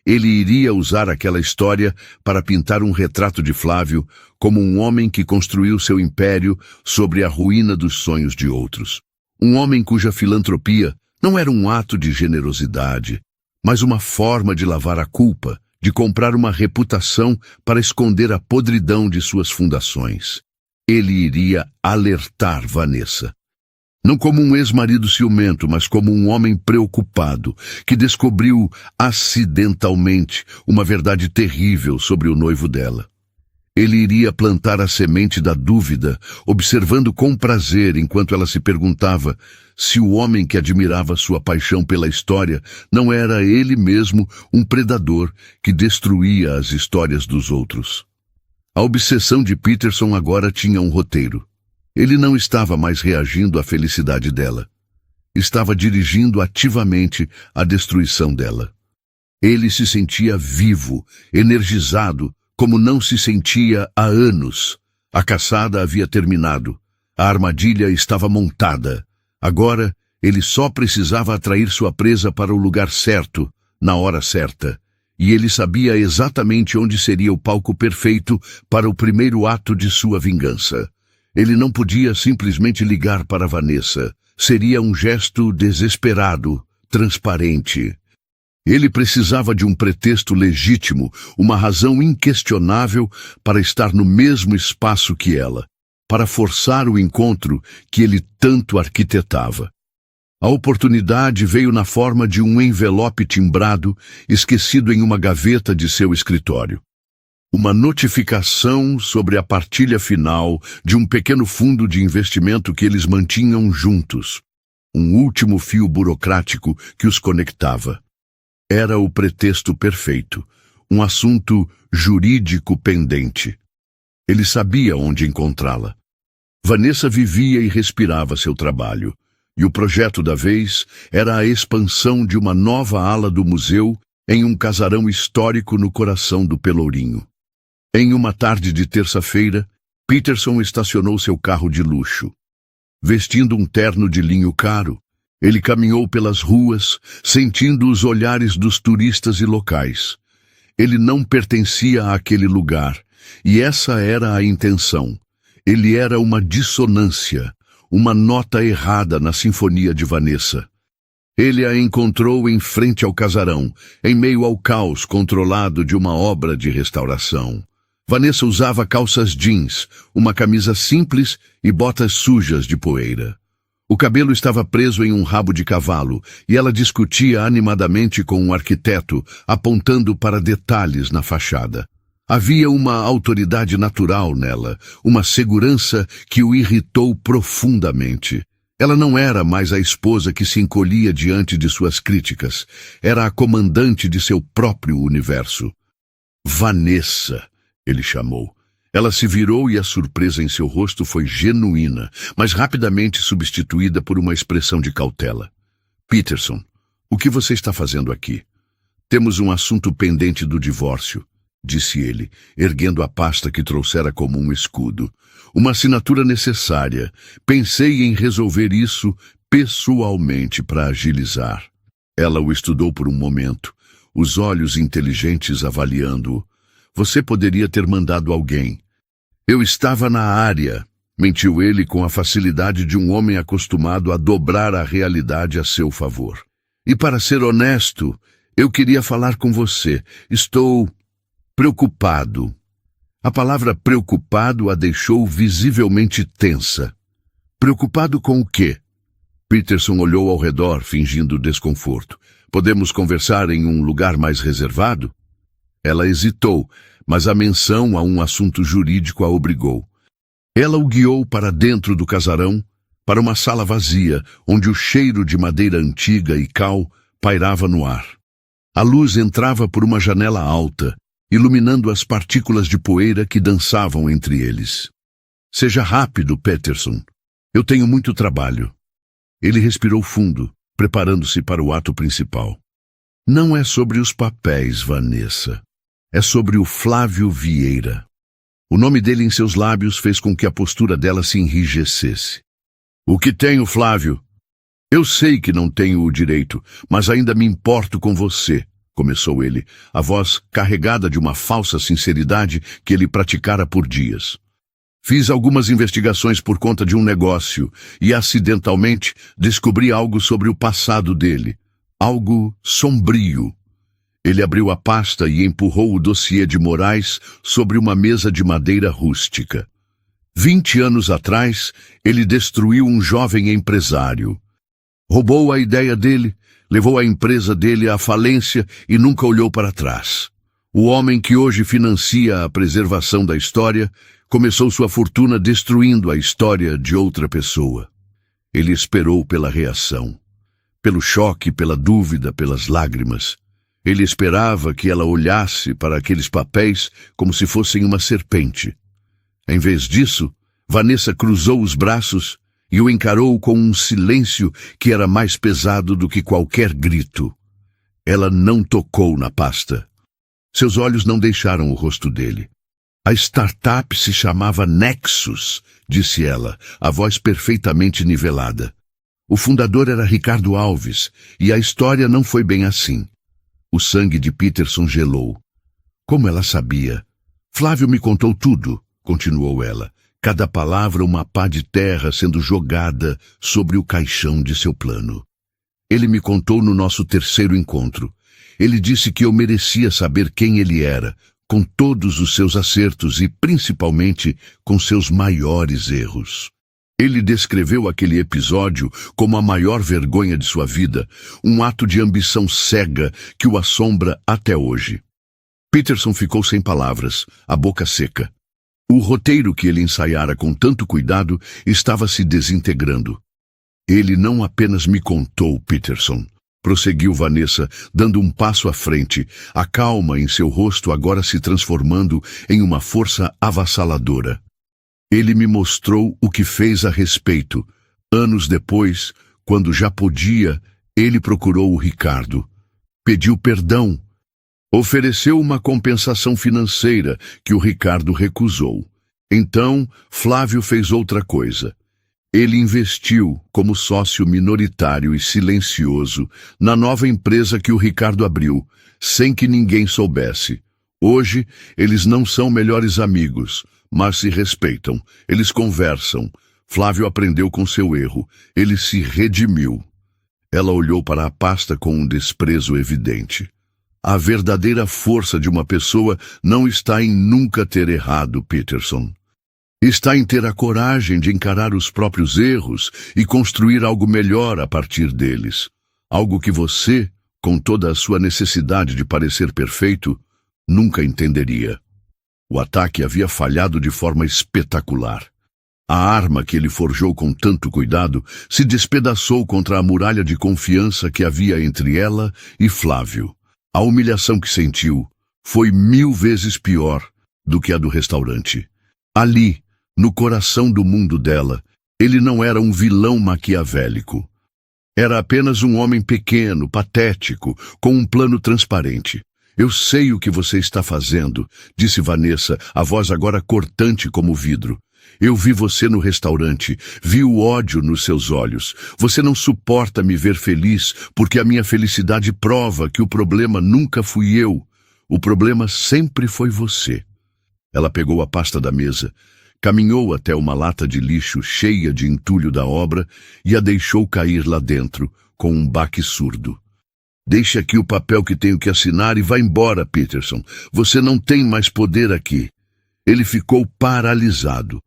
Ele iria usar aquela história para pintar um retrato de Flávio como um homem que construiu seu império sobre a ruína dos sonhos de outros. Um homem cuja filantropia não era um ato de generosidade, mas uma forma de lavar a culpa, de comprar uma reputação para esconder a podridão de suas fundações. Ele iria alertar Vanessa. Não como um ex-marido ciumento, mas como um homem preocupado, que descobriu acidentalmente uma verdade terrível sobre o noivo dela. Ele iria plantar a semente da dúvida, observando com prazer enquanto ela se perguntava se o homem que admirava sua paixão pela história não era ele mesmo um predador que destruía as histórias dos outros. A obsessão de Peterson agora tinha um roteiro. Ele não estava mais reagindo à felicidade dela. Estava dirigindo ativamente a destruição dela. Ele se sentia vivo, energizado, como não se sentia há anos. A caçada havia terminado. A armadilha estava montada. Agora, ele só precisava atrair sua presa para o lugar certo, na hora certa. E ele sabia exatamente onde seria o palco perfeito para o primeiro ato de sua vingança. Ele não podia simplesmente ligar para Vanessa. Seria um gesto desesperado, transparente. Ele precisava de um pretexto legítimo, uma razão inquestionável para estar no mesmo espaço que ela, para forçar o encontro que ele tanto arquitetava. A oportunidade veio na forma de um envelope timbrado, esquecido em uma gaveta de seu escritório. Uma notificação sobre a partilha final de um pequeno fundo de investimento que eles mantinham juntos. Um último fio burocrático que os conectava. Era o pretexto perfeito, um assunto jurídico pendente. Ele sabia onde encontrá-la. Vanessa vivia e respirava seu trabalho, e o projeto da vez era a expansão de uma nova ala do museu em um casarão histórico no coração do Pelourinho. Em uma tarde de terça-feira, Peterson estacionou seu carro de luxo. Vestindo um terno de linho caro, ele caminhou pelas ruas, sentindo os olhares dos turistas e locais. Ele não pertencia àquele lugar, e essa era a intenção. Ele era uma dissonância, uma nota errada na sinfonia de Vanessa. Ele a encontrou em frente ao casarão, em meio ao caos controlado de uma obra de restauração. Vanessa usava calças jeans, uma camisa simples e botas sujas de poeira. O cabelo estava preso em um rabo de cavalo e ela discutia animadamente com um arquiteto, apontando para detalhes na fachada. Havia uma autoridade natural nela, uma segurança que o irritou profundamente. Ela não era mais a esposa que se encolhia diante de suas críticas. Era a comandante de seu próprio universo. Vanessa, ele chamou. Ela se virou e a surpresa em seu rosto foi genuína, mas rapidamente substituída por uma expressão de cautela. Peterson, o que você está fazendo aqui? Temos um assunto pendente do divórcio, disse ele, erguendo a pasta que trouxera como um escudo. Uma assinatura necessária. Pensei em resolver isso pessoalmente para agilizar. Ela o estudou por um momento, os olhos inteligentes avaliando-o. Você poderia ter mandado alguém. Eu estava na área, mentiu ele com a facilidade de um homem acostumado a dobrar a realidade a seu favor. E para ser honesto, eu queria falar com você. Estou preocupado. A palavra preocupado a deixou visivelmente tensa. Preocupado com o quê? Peterson olhou ao redor, fingindo desconforto. Podemos conversar em um lugar mais reservado? Ela hesitou, mas a menção a um assunto jurídico a obrigou. Ela o guiou para dentro do casarão, para uma sala vazia, onde o cheiro de madeira antiga e cal pairava no ar. A luz entrava por uma janela alta, iluminando as partículas de poeira que dançavam entre eles. Seja rápido, Peterson. Eu tenho muito trabalho. Ele respirou fundo, preparando-se para o ato principal. Não é sobre os papéis, Vanessa. É sobre o Flávio Vieira. O nome dele em seus lábios fez com que a postura dela se enrijecesse. O que tenho, Flávio? Eu sei que não tenho o direito, mas ainda me importo com você, começou ele, a voz carregada de uma falsa sinceridade que ele praticara por dias. Fiz algumas investigações por conta de um negócio e, acidentalmente, descobri algo sobre o passado dele. Algo sombrio. Ele abriu a pasta e empurrou o dossiê de Moraes sobre uma mesa de madeira rústica. 20 anos atrás, ele destruiu um jovem empresário. Roubou a ideia dele, levou a empresa dele à falência e nunca olhou para trás. O homem que hoje financia a preservação da história começou sua fortuna destruindo a história de outra pessoa. Ele esperou pela reação, pelo choque, pela dúvida, pelas lágrimas. Ele esperava que ela olhasse para aqueles papéis como se fossem uma serpente. Em vez disso, Vanessa cruzou os braços e o encarou com um silêncio que era mais pesado do que qualquer grito. Ela não tocou na pasta. Seus olhos não deixaram o rosto dele. A startup se chamava Nexus, disse ela, a voz perfeitamente nivelada. O fundador era Ricardo Alves, e a história não foi bem assim. O sangue de Peterson gelou. Como ela sabia? Flávio me contou tudo, continuou ela, cada palavra uma pá de terra sendo jogada sobre o caixão de seu plano. Ele me contou no nosso terceiro encontro. Ele disse que eu merecia saber quem ele era, com todos os seus acertos e principalmente com seus maiores erros. Ele descreveu aquele episódio como a maior vergonha de sua vida, um ato de ambição cega que o assombra até hoje. Peterson ficou sem palavras, a boca seca. O roteiro que ele ensaiara com tanto cuidado estava se desintegrando. Ele não apenas me contou, Peterson, prosseguiu Vanessa, dando um passo à frente, a calma em seu rosto agora se transformando em uma força avassaladora. Ele me mostrou o que fez a respeito. Anos depois, quando já podia, ele procurou o Ricardo. Pediu perdão. Ofereceu uma compensação financeira que o Ricardo recusou. Então, Flávio fez outra coisa. Ele investiu como sócio minoritário e silencioso na nova empresa que o Ricardo abriu, sem que ninguém soubesse. Hoje, eles não são melhores amigos, mas se respeitam, eles conversam. Flávio aprendeu com seu erro, ele se redimiu. Ela olhou para a pasta com um desprezo evidente. A verdadeira força de uma pessoa não está em nunca ter errado, Peterson. Está em ter a coragem de encarar os próprios erros e construir algo melhor a partir deles. Algo que você, com toda a sua necessidade de parecer perfeito, nunca entenderia. O ataque havia falhado de forma espetacular. A arma que ele forjou com tanto cuidado se despedaçou contra a muralha de confiança que havia entre ela e Flávio. A humilhação que sentiu foi 1000 vezes pior do que a do restaurante. Ali, no coração do mundo dela, ele não era um vilão maquiavélico. Era apenas um homem pequeno, patético, com um plano transparente. Eu sei o que você está fazendo, disse Vanessa, a voz agora cortante como vidro. Eu vi você no restaurante, vi o ódio nos seus olhos. Você não suporta me ver feliz, porque a minha felicidade prova que o problema nunca fui eu. O problema sempre foi você. Ela pegou a pasta da mesa, caminhou até uma lata de lixo cheia de entulho da obra e a deixou cair lá dentro, com um baque surdo. Deixe aqui o papel que tenho que assinar e vá embora, Peterson. Você não tem mais poder aqui. Ele ficou paralisado.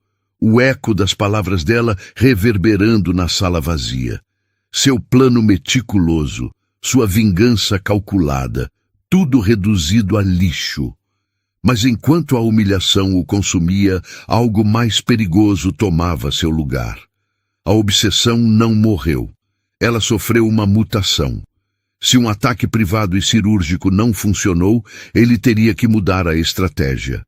O eco das palavras dela reverberando na sala vazia. Seu plano meticuloso, sua vingança calculada, tudo reduzido a lixo. Mas enquanto a humilhação o consumia, algo mais perigoso tomava seu lugar. A obsessão não morreu. Ela sofreu uma mutação. Se um ataque privado e cirúrgico não funcionou, ele teria que mudar a estratégia.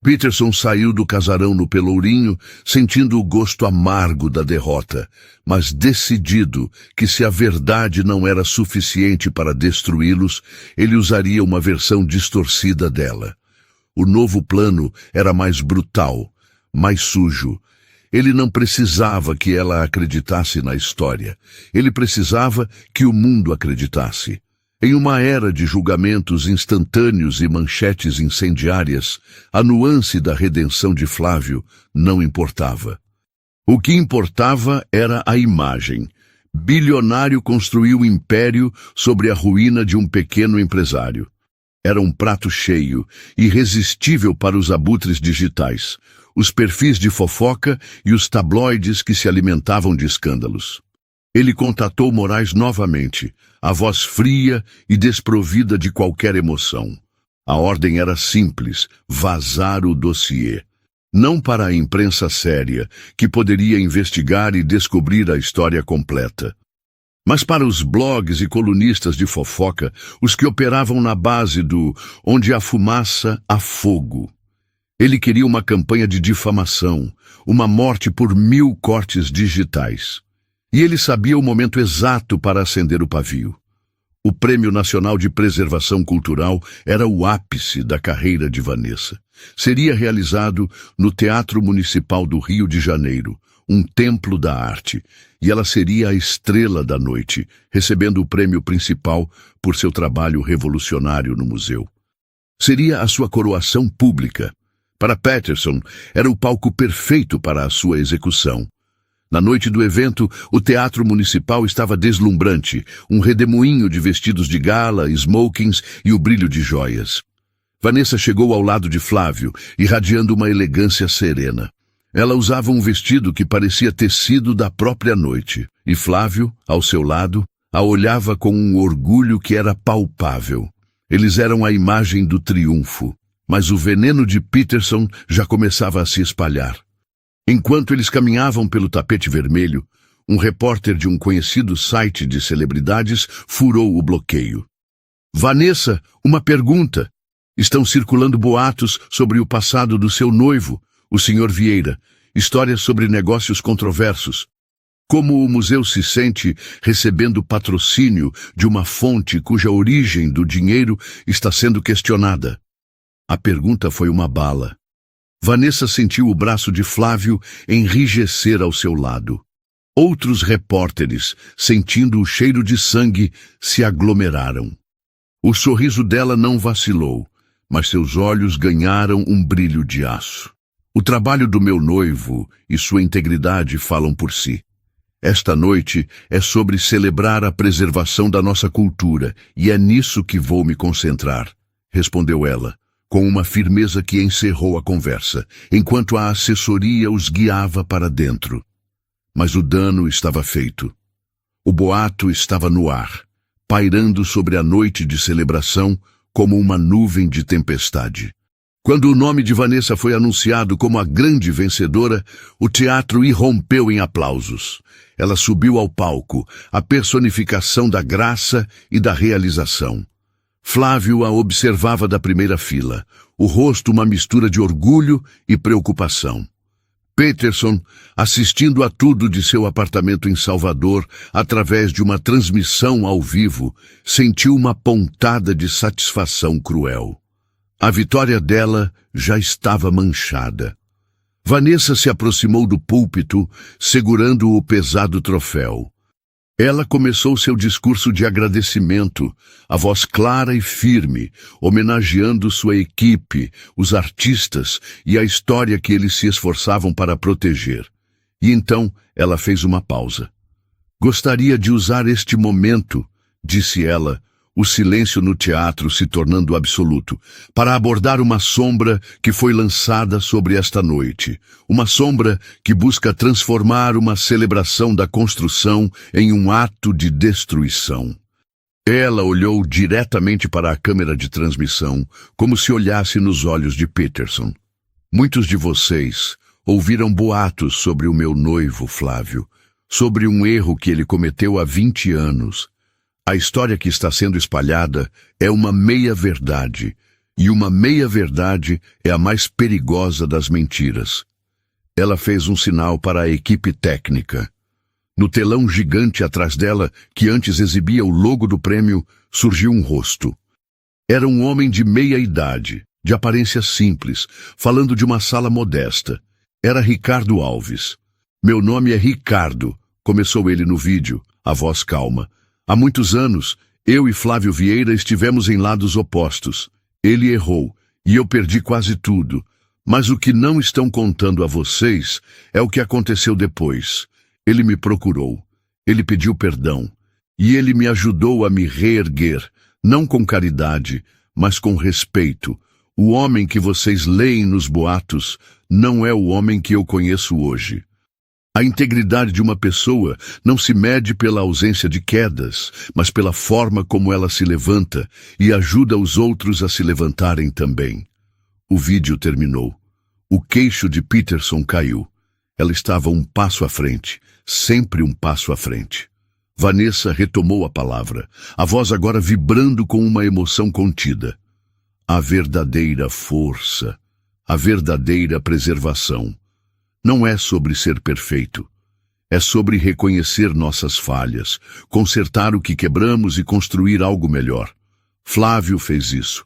Peterson saiu do casarão no Pelourinho, sentindo o gosto amargo da derrota, mas decidido que se a verdade não era suficiente para destruí-los, ele usaria uma versão distorcida dela. O novo plano era mais brutal, mais sujo. Ele não precisava que ela acreditasse na história. Ele precisava que o mundo acreditasse. Em uma era de julgamentos instantâneos e manchetes incendiárias, a nuance da redenção de Flávio não importava. O que importava era a imagem. Bilionário construiu império sobre a ruína de um pequeno empresário. Era um prato cheio, irresistível para os abutres digitais, os perfis de fofoca e os tabloides que se alimentavam de escândalos. Ele contatou Moraes novamente, a voz fria e desprovida de qualquer emoção. A ordem era simples: vazar o dossiê. Não para a imprensa séria, que poderia investigar e descobrir a história completa, mas para os blogs e colunistas de fofoca, os que operavam na base do onde há fumaça, há fogo. Ele queria uma campanha de difamação, uma morte por 1000 cortes digitais. E ele sabia o momento exato para acender o pavio. O Prêmio Nacional de Preservação Cultural era o ápice da carreira de Vanessa. Seria realizado no Teatro Municipal do Rio de Janeiro, um templo da arte, e ela seria a estrela da noite, recebendo o prêmio principal por seu trabalho revolucionário no museu. Seria a sua coroação pública. Para Peterson, era o palco perfeito para a sua execução. Na noite do evento, o Teatro Municipal estava deslumbrante, um redemoinho de vestidos de gala, smokings e o brilho de joias. Vanessa chegou ao lado de Flávio, irradiando uma elegância serena. Ela usava um vestido que parecia tecido da própria noite, e Flávio, ao seu lado, a olhava com um orgulho que era palpável. Eles eram a imagem do triunfo, mas o veneno de Peterson já começava a se espalhar. Enquanto eles caminhavam pelo tapete vermelho, um repórter de um conhecido site de celebridades furou o bloqueio. Vanessa, uma pergunta. Estão circulando boatos sobre o passado do seu noivo, o Sr. Vieira, histórias sobre negócios controversos. Como o museu se sente recebendo patrocínio de uma fonte cuja origem do dinheiro está sendo questionada? A pergunta foi uma bala. Vanessa sentiu o braço de Flávio enrijecer ao seu lado. Outros repórteres, sentindo o cheiro de sangue, se aglomeraram. O sorriso dela não vacilou, mas seus olhos ganharam um brilho de aço. O trabalho do meu noivo e sua integridade falam por si. Esta noite é sobre celebrar a preservação da nossa cultura, e é nisso que vou me concentrar, respondeu ela, com uma firmeza que encerrou a conversa, enquanto a assessoria os guiava para dentro. Mas o dano estava feito. O boato estava no ar, pairando sobre a noite de celebração como uma nuvem de tempestade. Quando o nome de Vanessa foi anunciado como a grande vencedora, o teatro irrompeu em aplausos. Ela subiu ao palco, a personificação da graça e da realização. Flávio a observava da primeira fila, o rosto uma mistura de orgulho e preocupação. Peterson, assistindo a tudo de seu apartamento em Salvador, através de uma transmissão ao vivo, sentiu uma pontada de satisfação cruel. A vitória dela já estava manchada. Vanessa se aproximou do púlpito, segurando o pesado troféu. Ela começou seu discurso de agradecimento, a voz clara e firme, homenageando sua equipe, os artistas e a história que eles se esforçavam para proteger. E então ela fez uma pausa. Gostaria de usar este momento, disse ela, o silêncio no teatro se tornando absoluto, para abordar uma sombra que foi lançada sobre esta noite. Uma sombra que busca transformar uma celebração da construção em um ato de destruição. Ela olhou diretamente para a câmera de transmissão, como se olhasse nos olhos de Peterson. Muitos de vocês ouviram boatos sobre o meu noivo, Flávio, sobre um erro que ele cometeu há 20 anos. A história que está sendo espalhada é uma meia-verdade, e uma meia-verdade é a mais perigosa das mentiras. Ela fez um sinal para a equipe técnica. No telão gigante atrás dela, que antes exibia o logo do prêmio, surgiu um rosto. Era um homem de meia-idade, de aparência simples, falando de uma sala modesta. Era Ricardo Alves. Meu nome é Ricardo, começou ele no vídeo, a voz calma. Há muitos anos, eu e Flávio Vieira estivemos em lados opostos. Ele errou, e eu perdi quase tudo. Mas o que não estão contando a vocês é o que aconteceu depois. Ele me procurou, ele pediu perdão, e ele me ajudou a me reerguer, não com caridade, mas com respeito. O homem que vocês leem nos boatos não é o homem que eu conheço hoje. A integridade de uma pessoa não se mede pela ausência de quedas, mas pela forma como ela se levanta e ajuda os outros a se levantarem também. O vídeo terminou. O queixo de Peterson caiu. Ela estava um passo à frente, sempre um passo à frente. Vanessa retomou a palavra, a voz agora vibrando com uma emoção contida. A verdadeira força, a verdadeira preservação. Não é sobre ser perfeito. É sobre reconhecer nossas falhas, consertar o que quebramos e construir algo melhor. Flávio fez isso.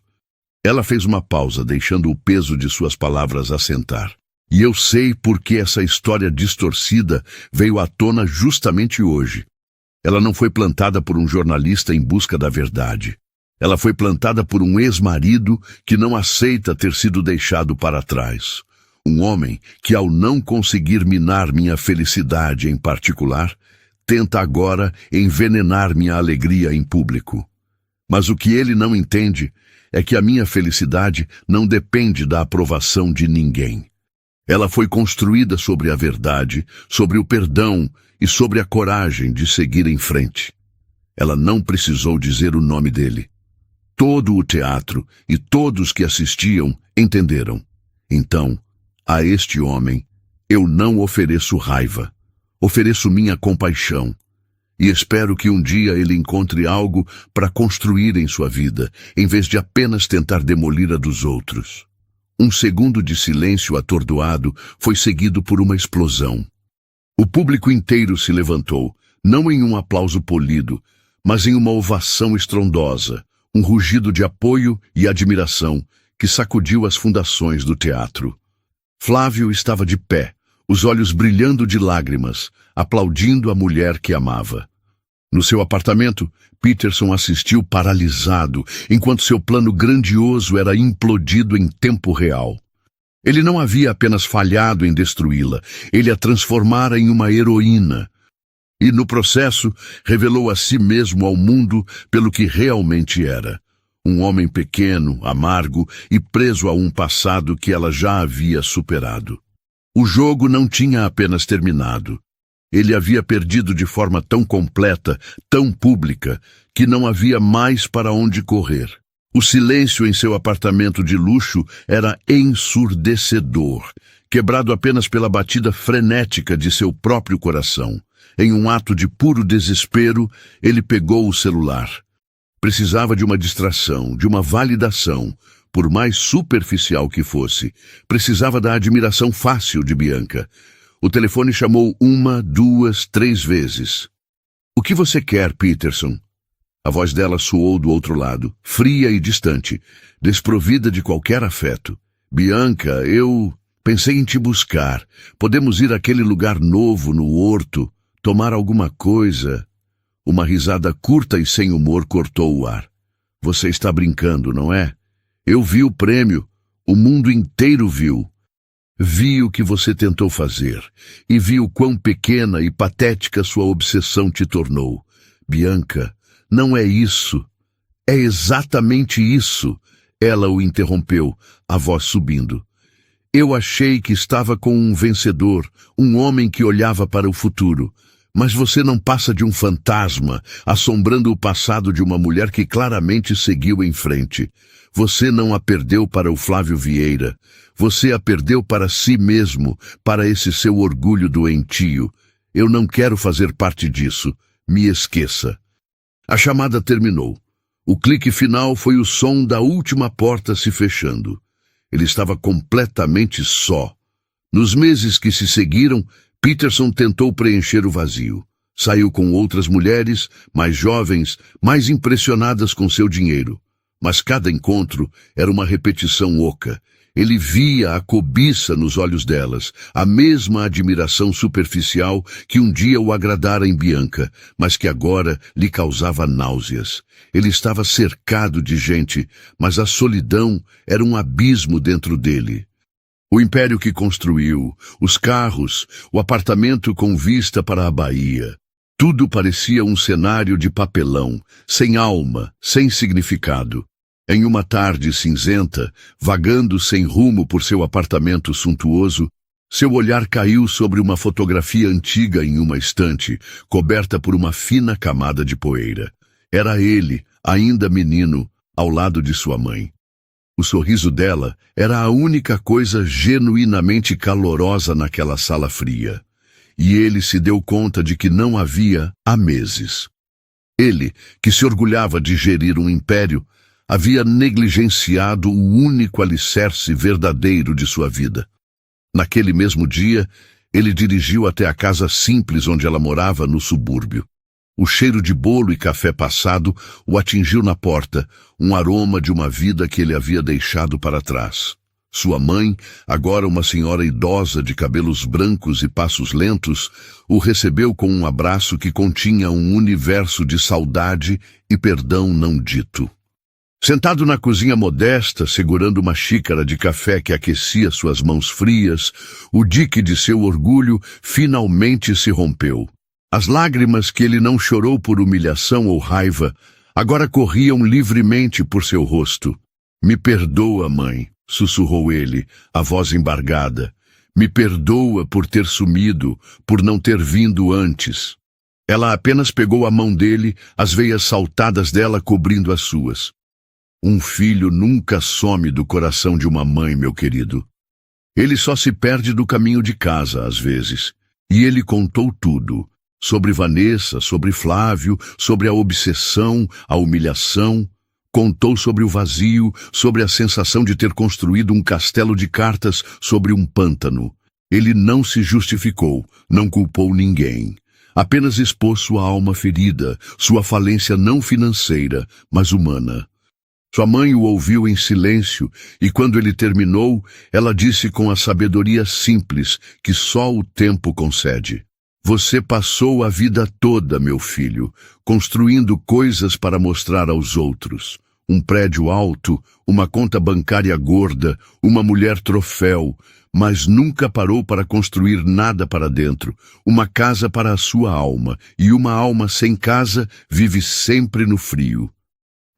Ela fez uma pausa, deixando o peso de suas palavras assentar. E eu sei por que essa história distorcida veio à tona justamente hoje. Ela não foi plantada por um jornalista em busca da verdade. Ela foi plantada por um ex-marido que não aceita ter sido deixado para trás. Um homem que, ao não conseguir minar minha felicidade em particular, tenta agora envenenar minha alegria em público. Mas o que ele não entende é que a minha felicidade não depende da aprovação de ninguém. Ela foi construída sobre a verdade, sobre o perdão e sobre a coragem de seguir em frente. Ela não precisou dizer o nome dele. Todo o teatro e todos que assistiam entenderam. Então, a este homem, eu não ofereço raiva, ofereço minha compaixão. E espero que um dia ele encontre algo para construir em sua vida, em vez de apenas tentar demolir a dos outros. Um segundo de silêncio atordoado foi seguido por uma explosão. O público inteiro se levantou, não em um aplauso polido, mas em uma ovação estrondosa, um rugido de apoio e admiração que sacudiu as fundações do teatro. Flávio estava de pé, os olhos brilhando de lágrimas, aplaudindo a mulher que amava. No seu apartamento, Peterson assistiu paralisado, enquanto seu plano grandioso era implodido em tempo real. Ele não havia apenas falhado em destruí-la, ele a transformara em uma heroína. E, no processo, revelou a si mesmo ao mundo pelo que realmente era. Um homem pequeno, amargo e preso a um passado que ela já havia superado. O jogo não tinha apenas terminado. Ele havia perdido de forma tão completa, tão pública, que não havia mais para onde correr. O silêncio em seu apartamento de luxo era ensurdecedor, quebrado apenas pela batida frenética de seu próprio coração. Em um ato de puro desespero, ele pegou o celular. Precisava de uma distração, de uma validação, por mais superficial que fosse. Precisava da admiração fácil de Bianca. O telefone chamou 1, 2, 3 vezes. "O que você quer, Peterson?" A voz dela soou do outro lado, fria e distante, desprovida de qualquer afeto. "Bianca, eu pensei em te buscar. Podemos ir àquele lugar novo no horto, tomar alguma coisa." Uma risada curta e sem humor cortou o ar. "Você está brincando, não é? Eu vi o prêmio. O mundo inteiro viu. Vi o que você tentou fazer. E vi o quão pequena e patética sua obsessão te tornou. Bianca, não é isso. É exatamente isso." Ela o interrompeu, a voz subindo. "Eu achei que estava com um vencedor, um homem que olhava para o futuro. Mas você não passa de um fantasma, assombrando o passado de uma mulher que claramente seguiu em frente. Você não a perdeu para o Flávio Vieira. Você a perdeu para si mesmo, para esse seu orgulho doentio. Eu não quero fazer parte disso. Me esqueça." A chamada terminou. O clique final foi o som da última porta se fechando. Ele estava completamente só. Nos meses que se seguiram, Peterson tentou preencher o vazio. Saiu com outras mulheres, mais jovens, mais impressionadas com seu dinheiro. Mas cada encontro era uma repetição oca. Ele via a cobiça nos olhos delas, a mesma admiração superficial que um dia o agradara em Bianca, mas que agora lhe causava náuseas. Ele estava cercado de gente, mas a solidão era um abismo dentro dele. O império que construiu, os carros, o apartamento com vista para a Bahia. Tudo parecia um cenário de papelão, sem alma, sem significado. Em uma tarde cinzenta, vagando sem rumo por seu apartamento suntuoso, seu olhar caiu sobre uma fotografia antiga em uma estante, coberta por uma fina camada de poeira. Era ele, ainda menino, ao lado de sua mãe. O sorriso dela era a única coisa genuinamente calorosa naquela sala fria. E ele se deu conta de que não havia há meses. Ele, que se orgulhava de gerir um império, havia negligenciado o único alicerce verdadeiro de sua vida. Naquele mesmo dia, ele dirigiu até a casa simples onde ela morava no subúrbio. O cheiro de bolo e café passado o atingiu na porta, um aroma de uma vida que ele havia deixado para trás. Sua mãe, agora uma senhora idosa de cabelos brancos e passos lentos, o recebeu com um abraço que continha um universo de saudade e perdão não dito. Sentado na cozinha modesta, segurando uma xícara de café que aquecia suas mãos frias, o dique de seu orgulho finalmente se rompeu. As lágrimas que ele não chorou por humilhação ou raiva, agora corriam livremente por seu rosto. "Me perdoa, mãe", sussurrou ele, a voz embargada. "Me perdoa por ter sumido, por não ter vindo antes." Ela apenas pegou a mão dele, as veias saltadas dela cobrindo as suas. "Um filho nunca some do coração de uma mãe, meu querido. Ele só se perde do caminho de casa, às vezes." E ele contou tudo. Sobre Vanessa, sobre Flávio, sobre a obsessão, a humilhação. Contou sobre o vazio, sobre a sensação de ter construído um castelo de cartas sobre um pântano. Ele não se justificou, não culpou ninguém. Apenas expôs sua alma ferida, sua falência não financeira, mas humana. Sua mãe o ouviu em silêncio, e quando ele terminou, ela disse com a sabedoria simples que só o tempo concede: "Você passou a vida toda, meu filho, construindo coisas para mostrar aos outros. Um prédio alto, uma conta bancária gorda, uma mulher troféu, mas nunca parou para construir nada para dentro, uma casa para a sua alma, e uma alma sem casa vive sempre no frio."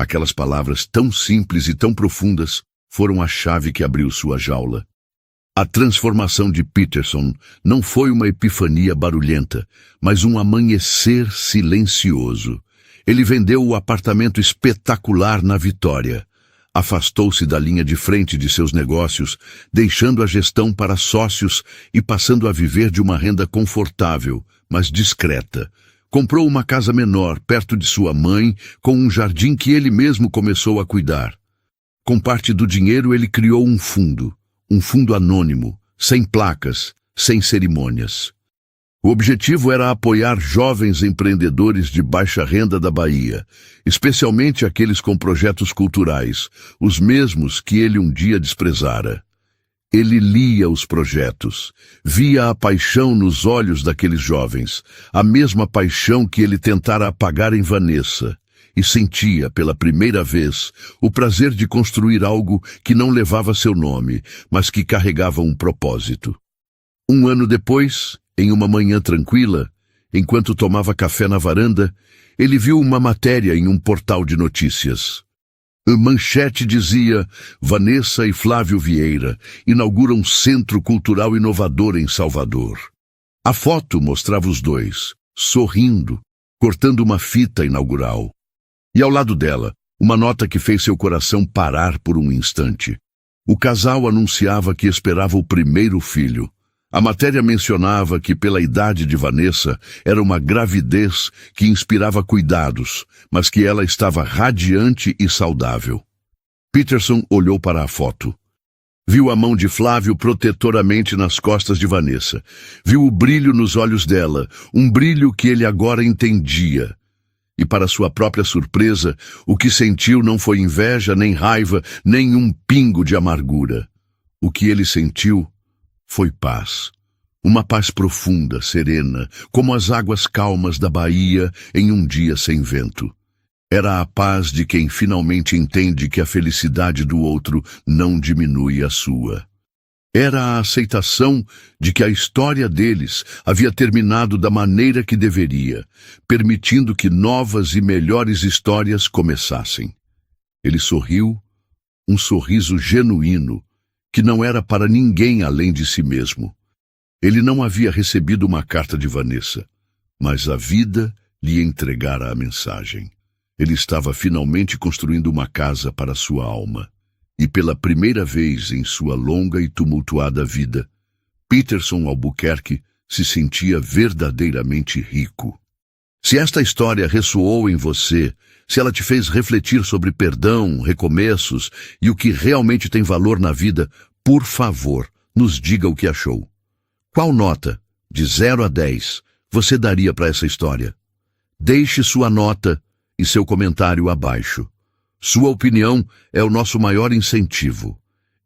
Aquelas palavras tão simples e tão profundas foram a chave que abriu sua jaula. A transformação de Peterson não foi uma epifania barulhenta, mas um amanhecer silencioso. Ele vendeu o apartamento espetacular na Vitória. Afastou-se da linha de frente de seus negócios, deixando a gestão para sócios e passando a viver de uma renda confortável, mas discreta. Comprou uma casa menor, perto de sua mãe, com um jardim que ele mesmo começou a cuidar. Com parte do dinheiro ele criou um fundo anônimo, sem placas, sem cerimônias. O objetivo era apoiar jovens empreendedores de baixa renda da Bahia, especialmente aqueles com projetos culturais, os mesmos que ele um dia desprezara. Ele lia os projetos, via a paixão nos olhos daqueles jovens, a mesma paixão que ele tentara apagar em Vanessa, e sentia, pela primeira vez, o prazer de construir algo que não levava seu nome, mas que carregava um propósito. Um ano depois, em uma manhã tranquila, enquanto tomava café na varanda, ele viu uma matéria em um portal de notícias. A manchete dizia: "Vanessa e Flávio Vieira inauguram centro cultural inovador em Salvador." A foto mostrava os dois, sorrindo, cortando uma fita inaugural. E ao lado dela, uma nota que fez seu coração parar por um instante. O casal anunciava que esperava o primeiro filho. A matéria mencionava que, pela idade de Vanessa, era uma gravidez que inspirava cuidados, mas que ela estava radiante e saudável. Peterson olhou para a foto. Viu a mão de Flávio protetoramente nas costas de Vanessa. Viu o brilho nos olhos dela, um brilho que ele agora entendia. E, para sua própria surpresa, o que sentiu não foi inveja, nem raiva, nem um pingo de amargura. O que ele sentiu foi paz. Uma paz profunda, serena, como as águas calmas da Bahia em um dia sem vento. Era a paz de quem finalmente entende que a felicidade do outro não diminui a sua. Era a aceitação de que a história deles havia terminado da maneira que deveria, permitindo que novas e melhores histórias começassem. Ele sorriu, um sorriso genuíno, que não era para ninguém além de si mesmo. Ele não havia recebido uma carta de Vanessa, mas a vida lhe entregara a mensagem. Ele estava finalmente construindo uma casa para sua alma. E pela primeira vez em sua longa e tumultuada vida, Peterson Albuquerque se sentia verdadeiramente rico. Se esta história ressoou em você, se ela te fez refletir sobre perdão, recomeços e o que realmente tem valor na vida, por favor, nos diga o que achou. Qual nota, de 0 a 10, você daria para essa história? Deixe sua nota e seu comentário abaixo. Sua opinião é o nosso maior incentivo.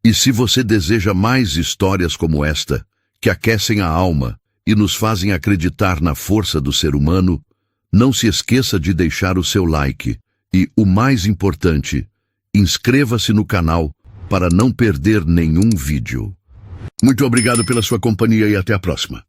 E se você deseja mais histórias como esta, que aquecem a alma e nos fazem acreditar na força do ser humano, não se esqueça de deixar o seu like e, o mais importante, inscreva-se no canal para não perder nenhum vídeo. Muito obrigado pela sua companhia e até a próxima.